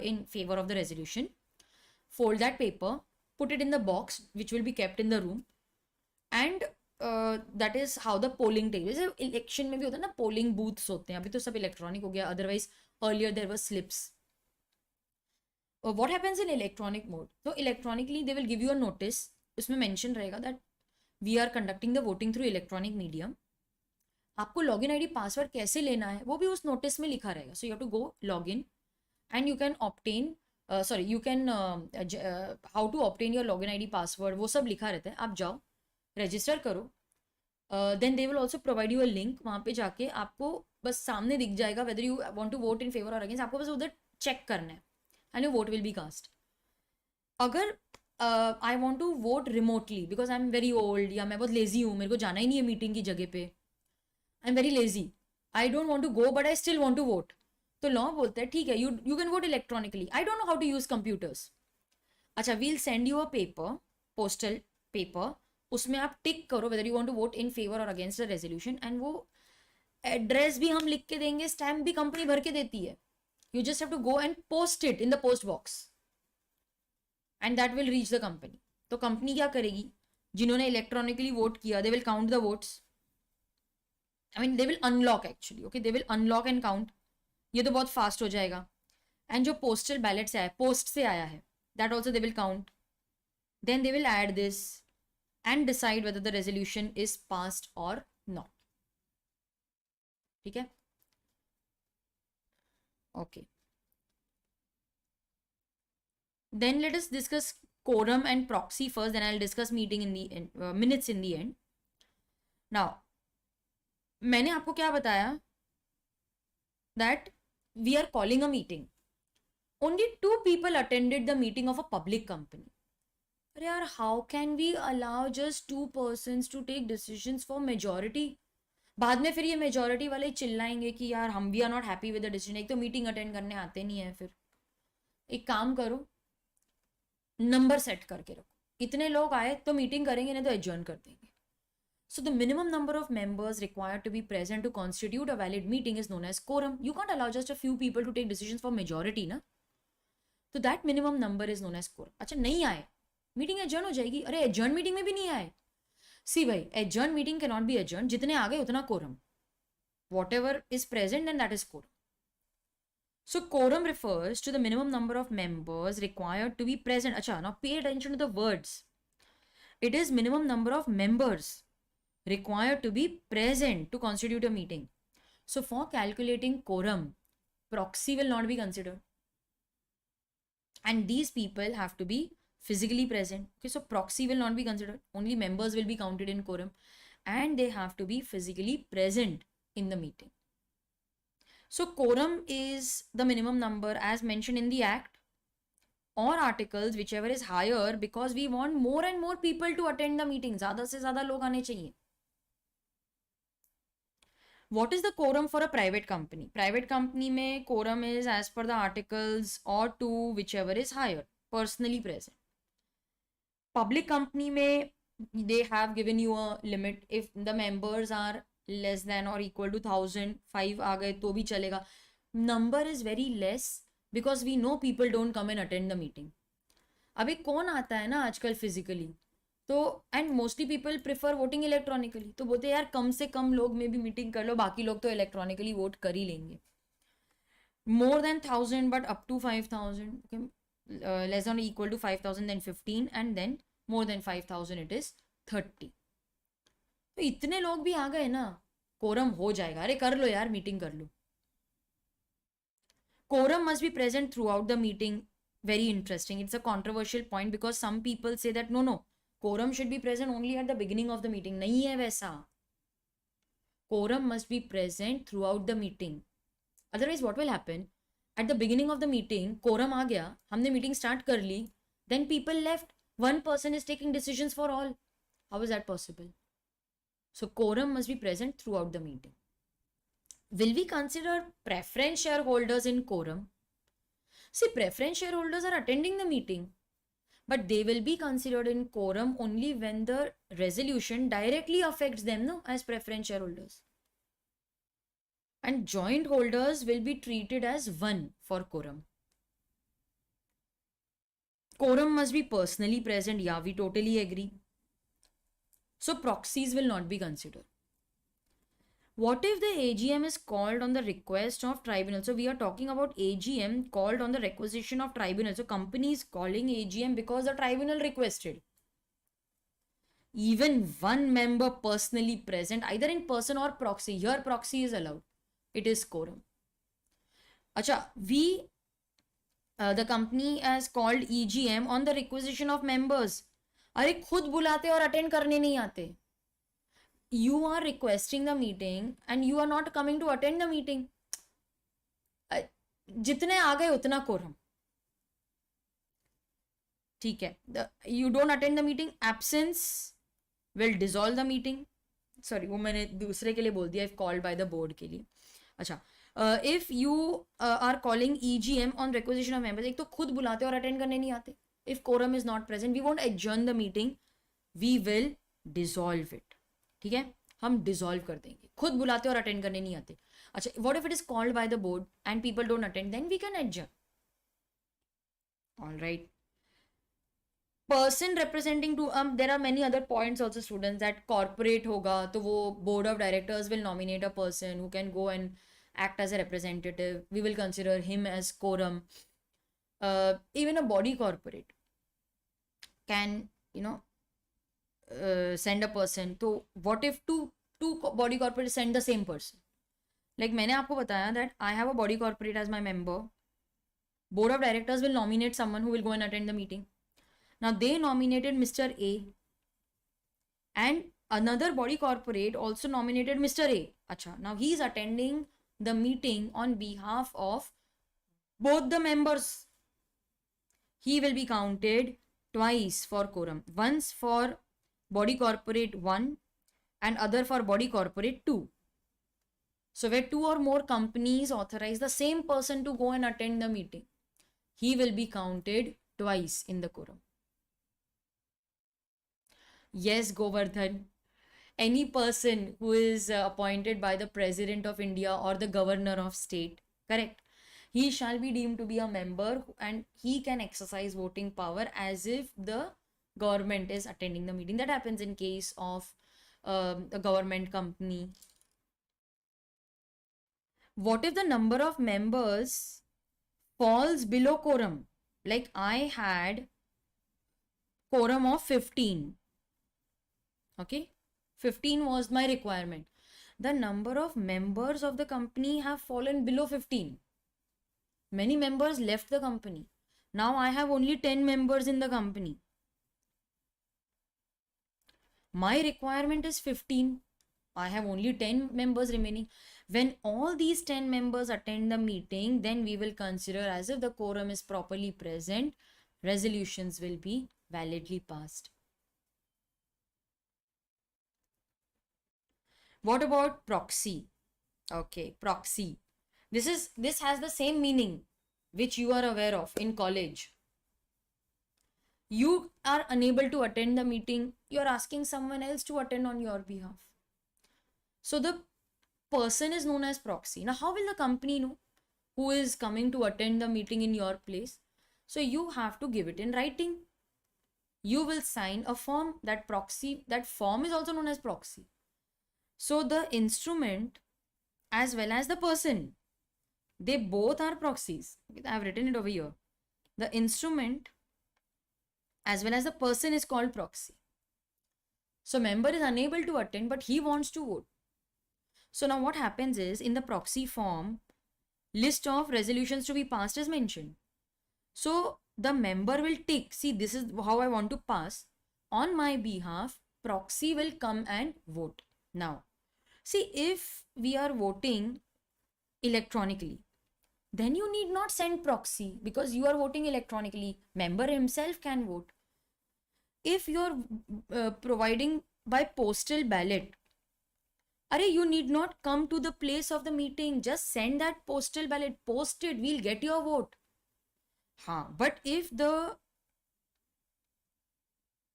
in favor of the resolution. Fold that paper, put it in the box which will be kept in the room, and that is how the polling takes place. Election में भी होता है ना, polling booths होते हैं. अभी तो सब electronic हो गया, otherwise earlier there were slips. What happens in electronic mode? So electronically they will give you a notice. उसमें mention रहेगा that we are conducting the voting through electronic medium. आपको login ID password कैसे लेना है वो भी उस notice में लिखा रहेगा. So you have to go login and you can obtain how to obtain your login ID password, वो सब लिखा रहता है. आप जाओ, register करो, then they will also provide you a link. वहाँ पे जाके आपको बस सामने दिख जाएगा whether you want to vote in favor or against. आपको बस उधर check करना है and your vote will be cast. अगर I want to vote remotely because I'm very old, या मैं बहुत lazy हूँ, मेरे को जाना ही नहीं है मीटिंग की जगह पे, I'm very lazy, I don't want to go but I still want to vote, तो लॉ बोलता है ठीक है, you can vote electronically. I don't know how to use computers. अच्छा, we'll send you a paper, postal paper, उसमें आप टिक करो whether you want to vote in favor or against the resolution, and वो address भी हम लिख के देंगे, स्टैम्प भी कंपनी भर के देती है. You just have to go and post it in the post box and that will reach the company. तो कंपनी क्या करेगी, जिन्होंने इलेक्ट्रॉनिकली वोट किया, they will count the votes. I mean they will unlock actually, okay, they will unlock and count. ये तो बहुत fast हो जाएगा. एंड जो पोस्टल बैलेट से आया, पोस्ट से आया है, that also they will count. Then they will add this and decide whether the resolution is passed और नॉट. ठीक है, okay. Then let us discuss quorum and proxy first, then I'll discuss meeting in the end, minutes in the end. Now मैंने आपको क्या बताया, that we are calling a meeting. Only 2 people attended the meeting of a public company. अरे यार, how can we allow just 2 persons to take decisions for majority? बाद में फिर ये majority वाले चिल्लाएंगे कि यार हम we are not happy with the decision. एक तो मीटिंग अटेंड करने आते नहीं है. फिर एक काम करो, नंबर सेट करके रखो, इतने लोग आए तो मीटिंग करेंगे, नहीं तो एडजर्न कर देंगे. So the minimum number of members required to be present to constitute a valid meeting is known as quorum. You can't allow just a few people to take decisions for majority, ना. So that minimum number is known as quorum. अच्छा, नहीं आए, meeting adjourn हो जाएगी. अरे adjourn meeting में भी नहीं आए. सी भाई, adjourn meeting can not be adjourn. जितने आ गए उतना quorum. Whatever is present and that is quorum. So quorum refers to the minimum number of members required to be present. अच्छा, now pay attention to the words. It is minimum number of members required to be present to constitute a meeting. So for calculating quorum, proxy will not be considered. And these people have to be physically present. Okay, so proxy will not be considered. Only members will be counted in quorum. And they have to be physically present in the meeting. So quorum is the minimum number as mentioned in the Act or articles, whichever is higher, because we want more and more people to attend the meeting. ज़्यादा से ज़्यादा लोग आने चाहिए. What is the quorum for a private company? Private company में quorum is as per the articles or 2, whichever is higher, personally present. Public company में they have given you a limit. If the members are less than or equal to 1000, 5 आ गए तो भी चलेगा. Number is very less because we know people don't come and attend the meeting. अभी कौन आता है ना आजकल physically, तो and mostly people prefer voting electronically. तो बोलते यार कम से कम लोग में भी मीटिंग कर लो, बाकी लोग तो इलेक्ट्रॉनिकली वोट कर ही लेंगे. More than 1000 but up to 5000, less than equal to 5000 then 15 and then more than 5000 it is 30. तो इतने लोग भी आ गए ना, कोरम हो जाएगा. अरे कर लो यार, मीटिंग कर लो. Quorum must be present throughout the meeting. Very interesting. It's a controversial point because some people say that no, quorum should be present only at the beginning of the meeting. नहीं है वैसा. Quorum must be present throughout the meeting. Otherwise, what will happen? At the beginning of the meeting, quorum आ गया, हमने meeting start कर ली, then people left. One person is taking decisions for all. How is that possible? So quorum must be present throughout the meeting. Will we consider preference shareholders in quorum? See, preference shareholders are attending the meeting, but they will be considered in quorum only when the resolution directly affects them, no, as preference shareholders. And joint holders will be treated as one for quorum. Quorum must be personally present. Yeah, we totally agree. So proxies will not be considered. What if the AGM is called on the request of tribunal? So we are talking about AGM called on the requisition of tribunal. So company is calling AGM because the tribunal requested. Even one member personally present, either in person or proxy. Here proxy is allowed. It is quorum. Acha, the company has called EGM on the requisition of members. अरे खुद बुलाते और attend करने नहीं आते. You are requesting the meeting and you are not coming to attend the meeting. जितने आ गए उतना quorum. ठीक है. You don't attend the meeting, absence will dissolve the meeting. Sorry, वो मैंने दूसरे के लिए बोल दिया, if called by the board के लिए. अच्छा, if you are calling EGM on requisition of members, एक तो खुद बुलाते और attend करने नहीं आते. If quorum is not present, we won't adjourn the meeting, we will dissolve it. ठीक है, हम डिसॉल्व कर देंगे. खुद बुलाते और अटेंड करने नहीं आते. अच्छा, what if it is called by the board and people don't attend, then we can adjourn. Alright. Person representing to, there are many other points also students, that corporate होगा तो वो board of directors will nominate a person who can go and act as a representative. We will consider him as quorum. Even a body corporate can, send a person. So what if two body corporates send the same person? Like मैंने आपको बताया that I have a body corporate as my member. Board of directors will nominate someone who will go and attend the meeting. Now they nominated Mr. A, and another body corporate also nominated Mr. A. Acha, now he is attending the meeting on behalf of both the members. He will be counted twice for quorum. Once for body corporate 1 and other for body corporate 2. So where 2 or more companies authorize the same person to go and attend the meeting, he will be counted twice in the quorum. Yes, Govardhan. Any person who is appointed by the President of India or the Governor of State, correct? He shall be deemed to be a member and he can exercise voting power as if the government is attending the meeting. That happens in case of a government company. What if the number of members falls below quorum? Like I had quorum of 15. Okay, 15 was my requirement. The number of members of the company have fallen below 15. Many members left the company. Now I have only 10 members in the company. My requirement is 15. I have only 10 members remaining. When all these 10 members attend the meeting, then we will consider as if the quorum is properly present. Resolutions will be validly passed. What about proxy? Okay, proxy. This has the same meaning which you are aware of in college. You are unable to attend the meeting, you are asking someone else to attend on your behalf. So the person is known as proxy. Now how will the company know who is coming to attend the meeting in your place? So you have to give it in writing. You will sign a form. That form is also known as proxy. So the instrument as well as the person, they both are proxies. I have written it over here. The instrument as well as the person is called proxy. So member is unable to attend, but he wants to vote. So now what happens is, in the proxy form, list of resolutions to be passed is mentioned. So the member will tick, see, this is how I want to pass. on my behalf, proxy will come and vote. Now, see, if we are voting electronically, then you need not send proxy because you are voting electronically. Member himself can vote. If you're providing by postal ballot, you need not come to the place of the meeting. Just send that postal ballot, post it, we'll get your vote. But if the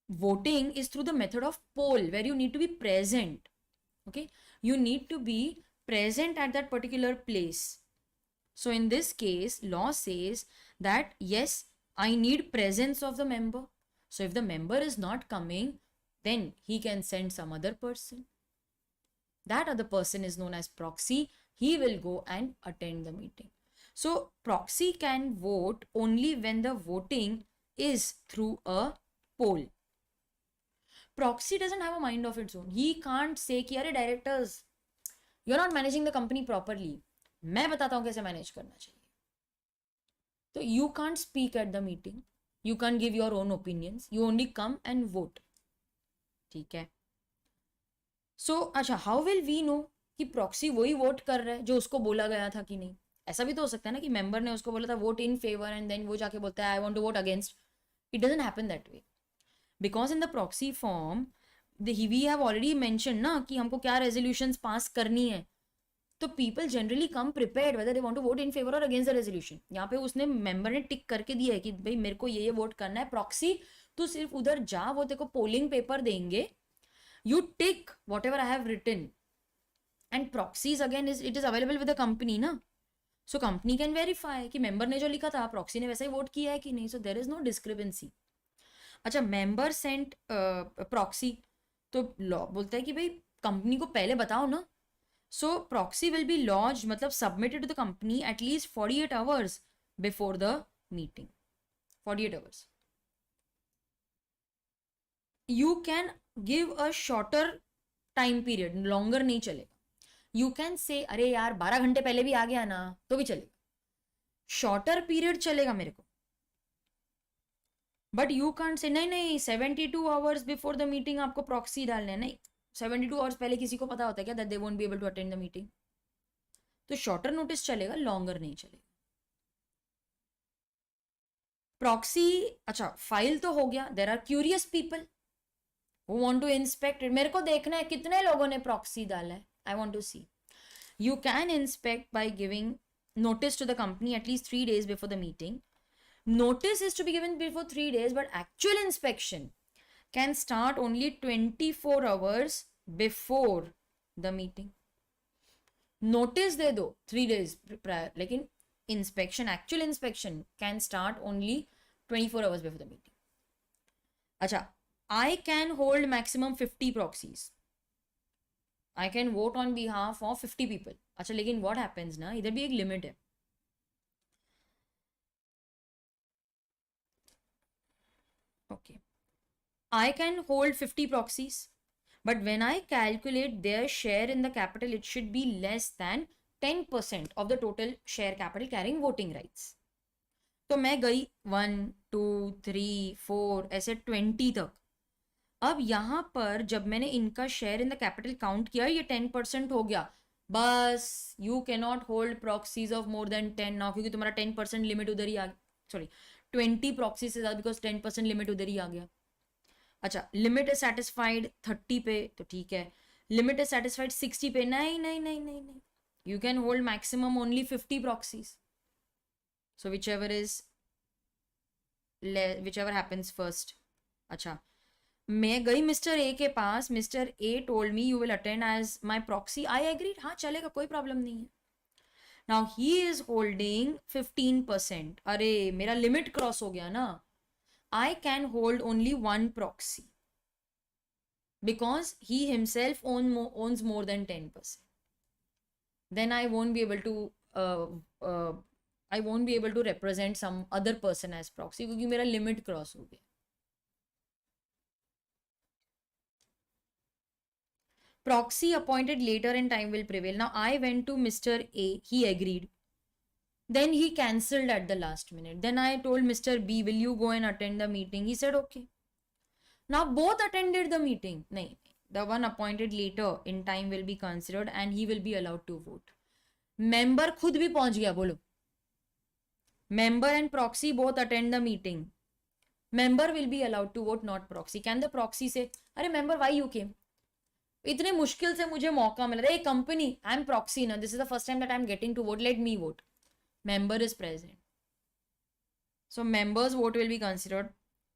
voting is through the method of poll, where you need to be present, okay, you need to be present at that particular place. So in this case, law says that yes, I need presence of the member. So if the member is not coming, then he can send some other person. That other person is known as proxy. He will go and attend the meeting. So proxy can vote only when the voting is through a poll. Proxy doesn't have a mind of its own. He can't say कि अरे directors, you're not managing the company properly. मैं बताता हूँ कैसे manage करना चाहिए. So you can't speak at the meeting. You can't give your own opinions. You only come and vote. ठीक है. So अच्छा, how will we know कि proxy वही vote कर रहा है जो उसको बोला गया था कि नहीं? ऐसा भी तो हो सकता है ना कि member ने उसको बोला था vote in favor and then वो जाके बोलता है I want to vote against. It doesn't happen that way. Because in the proxy form, we have already mentioned ना कि हमको क्या resolutions pass करनी है. तो people generally come prepared whether they want to vote in favor or against the resolution. यहाँ पे उसने member ने टिक करके दिया है कि भाई मेरे को ये vote करना है. Proxy तू सिर्फ उधर जा, वो तेरे को polling paper देंगे. You tick whatever I have written. And proxies again it is available with the company ना. So company can verify कि member ने जो लिखा था proxy ने वैसा ही vote किया है कि नहीं. So there is no discrepancy. अच्छा, member sent proxy, तो law बोलता है कि भाई company को पहले बताओ ना. So proxy will be lodged, मतलब submitted to the company at least 48 hours before the meeting. 48 hours. You can give a shorter time period, longer नहीं चलेगा. You can say अरे यार 12 घंटे पहले भी आ गया ना तो भी चलेगा. Shorter period चलेगा मेरे को. But you can't say नहीं 72 hours before the meeting आपको proxy डालना है. नहीं, 72 hours पहले किसी को पता होता है क्या that they won't be able to attend the meeting? तो shorter notice चलेगा, longer नहीं चलेगा. Proxy, अच्छा file तो हो गया. There are curious people who want to inspect it. मेरे को देखना है कितने लोगों ने proxy डाला है. I want to see. You can inspect by giving notice to the company at least 3 days before the meeting. Notice is to be given before 3 days, but actual inspection can start only 24 hours before the meeting. Notice दे दो 3 days prior, लेकिन inspection, actual inspection can start only 24 hours before the meeting. अच्छा, I can hold maximum 50 proxies. I can vote on behalf of 50 people. अच्छा, लेकिन what happens ना, इधर भी एक limit है. Okay, I can hold 50 proxies, but when I calculate their share in the capital, it should be less than 10% of the total share capital carrying voting rights. तो मैं गई 1, 2, 3, 4 ऐसे 20 तक. अब यहाँ पर जब मैंने इनका share in the capital count किया, ये 10% हो गया. बस you cannot hold proxies of more than 10 now, क्योंकि तुम्हारा 10% लिमिट उधर ही आ गया. सॉरी, 20 प्रॉक्सी से ज़्यादा, बिकॉज 10% लिमिट उधर ही आ गया. अच्छा, लिमिट इज सेटिस्फाइड 30 पे तो ठीक है. लिमिट इज सेटिस्फाइड 60 पे, नहीं, you can hold maximum only 50 proxies. So whichever happens first. अच्छा, मैं गई मिस्टर ए के पास. Mister A told me you will attend as my proxy. I agreed, हाँ चलेगा, कोई प्रॉब्लम नहीं है. Now he is holding 15%. अरे मेरा लिमिट क्रॉस हो गया ना. I can hold only 1 proxy because he himself owns more than 10%. Then I won't be able to represent some other person as proxy क्योंकि मेरा लिमिट क्रॉस हो गया. Proxy appointed later in time will prevail. Now I went to Mr. A. He agreed. Then he cancelled at the last minute. Then I told Mr. B, will you go and attend the meeting? He said okay. Now both attended the meeting. No, the one appointed later in time will be considered and he will be allowed to vote. Member खुद भी पहुंच गया, बोलो. Member and proxy both attend the meeting. Member will be allowed to vote, not proxy. Can the proxy say, अरे member, why you came? इतने मुश्किल से मुझे मौका मिला था. Hey company, I'm proxy now. This is the first time that I'm getting to vote. Let me vote. Member is present. So member's vote will be considered.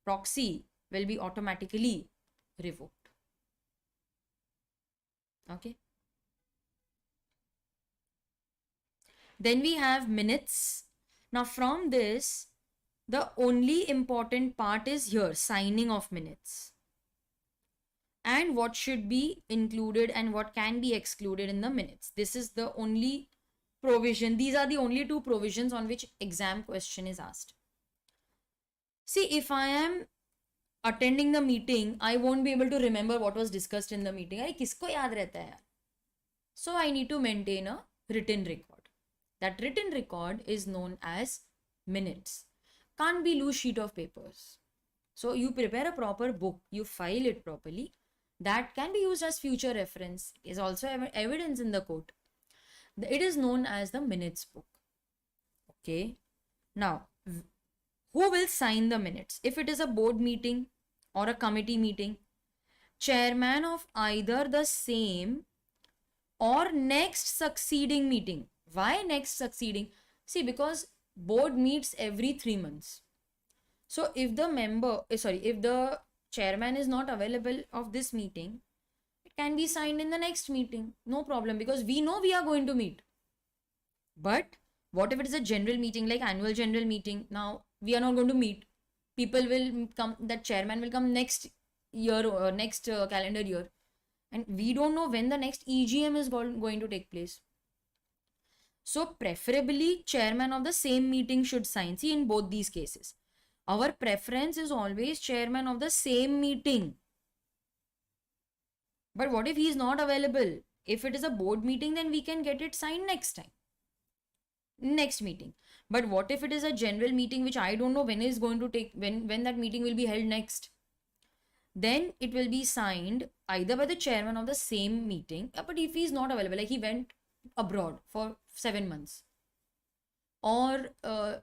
Proxy will be automatically revoked. Okay. Then we have minutes. Now from this, the only important part is here, signing of minutes. And what should be included and what can be excluded in the minutes. This is the only provision. These are the only two provisions on which exam question is asked. See, if I am attending the meeting, I won't be able to remember what was discussed in the meeting. अरे किसको याद रहता है? So I need to maintain a written record. That written record is known as minutes. Can't be loose sheet of papers. So you prepare a proper book, you file it properly. That can be used as future reference. It is also evidence in the court. It is known as the minutes book. Okay. Now, who will sign the minutes? If it is a board meeting or a committee meeting, chairman of either the same or next succeeding meeting. Why next succeeding? See, because board meets every 3 months. So if the chairman is not available of this meeting, it can be signed in the next meeting. No problem, because we know we are going to meet. But what if it is a general meeting, like annual general meeting? Now we are not going to meet. People will come, that chairman will come next year or next calendar year. And we don't know when the next EGM is going to take place. So preferably chairman of the same meeting should sign. See, in both these cases, our preference is always chairman of the same meeting. But what if he is not available? If it is a board meeting, then we can get it signed next time. Next meeting. But what if it is a general meeting which I don't know when is going to take, when that meeting will be held next? Then it will be signed either by the chairman of the same meeting, but if he is not available, like he went abroad for 7 months, or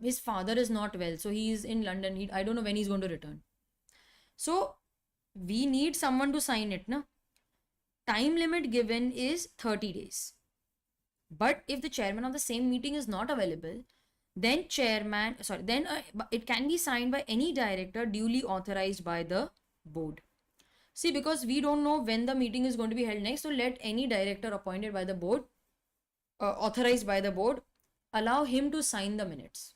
his father is not well, so he is in London, I don't know when he's going to return. So we need someone to sign it, na? Time limit given is 30 days. But if the chairman of the same meeting is not available, then it can be signed by any director duly authorized by the board. See, because we don't know when the meeting is going to be held next, so let any director appointed by the board, authorized by the board, allow him to sign the minutes.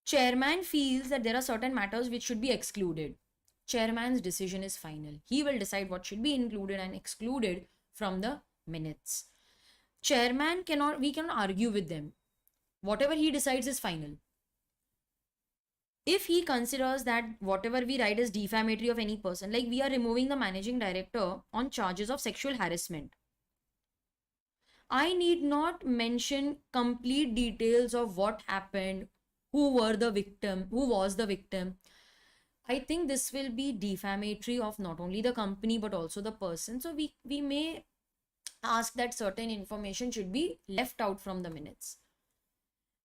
Chairman feels that there are certain matters which should be excluded. Chairman's decision is final. He will decide what should be included and excluded from the minutes. Chairman we cannot argue with them. Whatever he decides is final. If he considers that whatever we write is defamatory of any person, like we are removing the managing director on charges of sexual harassment, I need not mention complete details of what happened, who was the victim. I think this will be defamatory of not only the company but also the person. So we may ask that certain information should be left out from the minutes.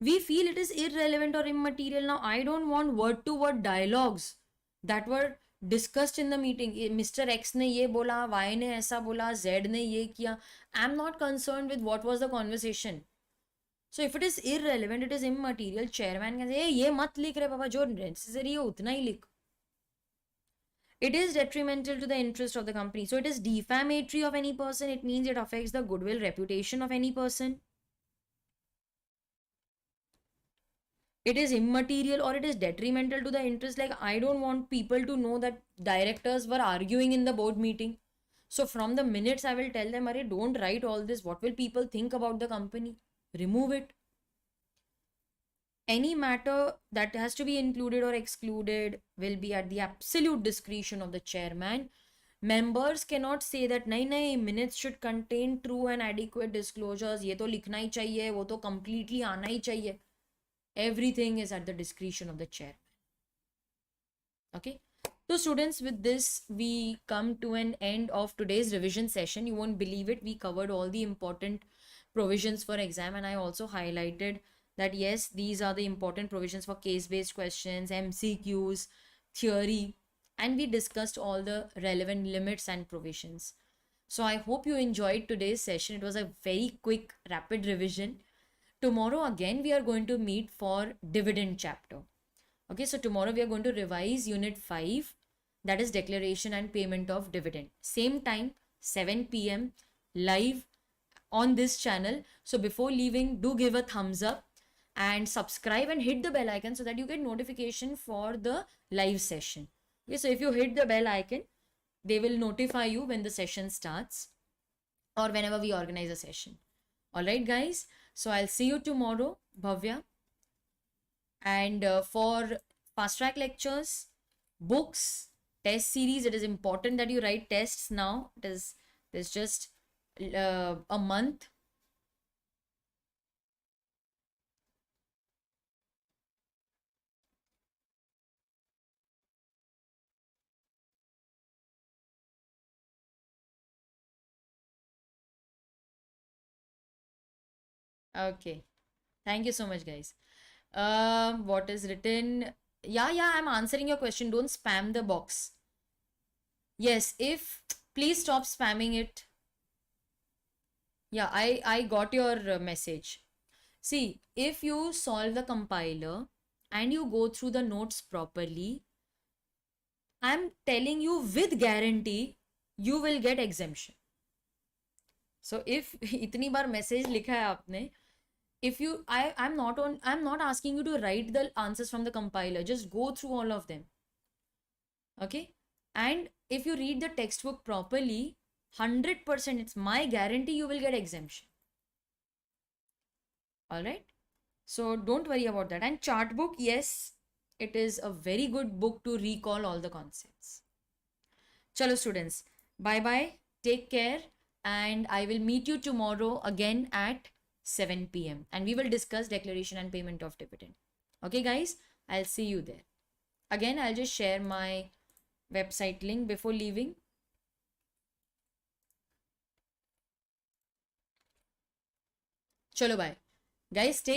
We feel it is irrelevant or immaterial. Now, I don't want word-to-word dialogues that were discussed in the meeting. Mr. X ने ये बोला, Y ने ऐसा बोला, Z ने ये किया. I'm not concerned with what was the conversation. So if it is irrelevant, it is immaterial, chairman can say, ये मत लिख रहे बाबा, जो necessary है उतना ही लिख. It is detrimental to the interest of the company. So it is defamatory of any person. It means it affects the goodwill, reputation of any person. It is immaterial or it is detrimental to the interest. Like, I don't want people to know that directors were arguing in the board meeting. So from the minutes, I will tell them, Arey, don't write all this. What will people think about the company? Remove it. Any matter that has to be included or excluded will be at the absolute discretion of the chairman. Members cannot say that nahi, minutes should contain true and adequate disclosures. ये तो लिखना ही चाहिए, वो तो completely आना ही चाहिए. Everything is at the discretion of the chairman. Okay. So students, with this, we come to an end of today's revision session. You won't believe it. We covered all the important provisions for exam, and I also highlighted that yes, these are the important provisions for case-based questions, MCQs, theory, and we discussed all the relevant limits and provisions. So I hope you enjoyed today's session. It was a very quick, rapid revision. Tomorrow again, we are going to meet for dividend chapter. Okay, so tomorrow we are going to revise unit 5, that is declaration and payment of dividend. Same time, 7 p.m. live on this channel. So before leaving, do give a thumbs up and subscribe and hit the bell icon so that you get notification for the live session. Okay, so if you hit the bell icon, they will notify you when the session starts or whenever we organize a session. All right, guys. So I'll see you tomorrow, Bhavya. And for fast track lectures, books, test series, it is important that you write tests now. There's just a month. Okay. Thank you so much, guys. What is written? Yeah, I'm answering your question. Don't spam the box. Yes, if please stop spamming it. Yeah, I got your message. See, if you solve the compiler and you go through the notes properly, I'm telling you with guarantee, you will get exemption. So if इतनी बार message लिखा है आपने, if you I'm not asking you to write the answers from the compiler, just go through all of them. Okay, and if you read the textbook properly, 100%, it's my guarantee, you will get exemption. All right, so don't worry about that. And chart book, yes, it is a very good book to recall all the concepts. Chalo students, bye bye, take care, and I will meet you tomorrow again at 7 p.m. and we will discuss declaration and payment of dividend. Okay guys, I'll see you there. Again, I'll just share my website link before leaving. Chalo bye. Guys, stay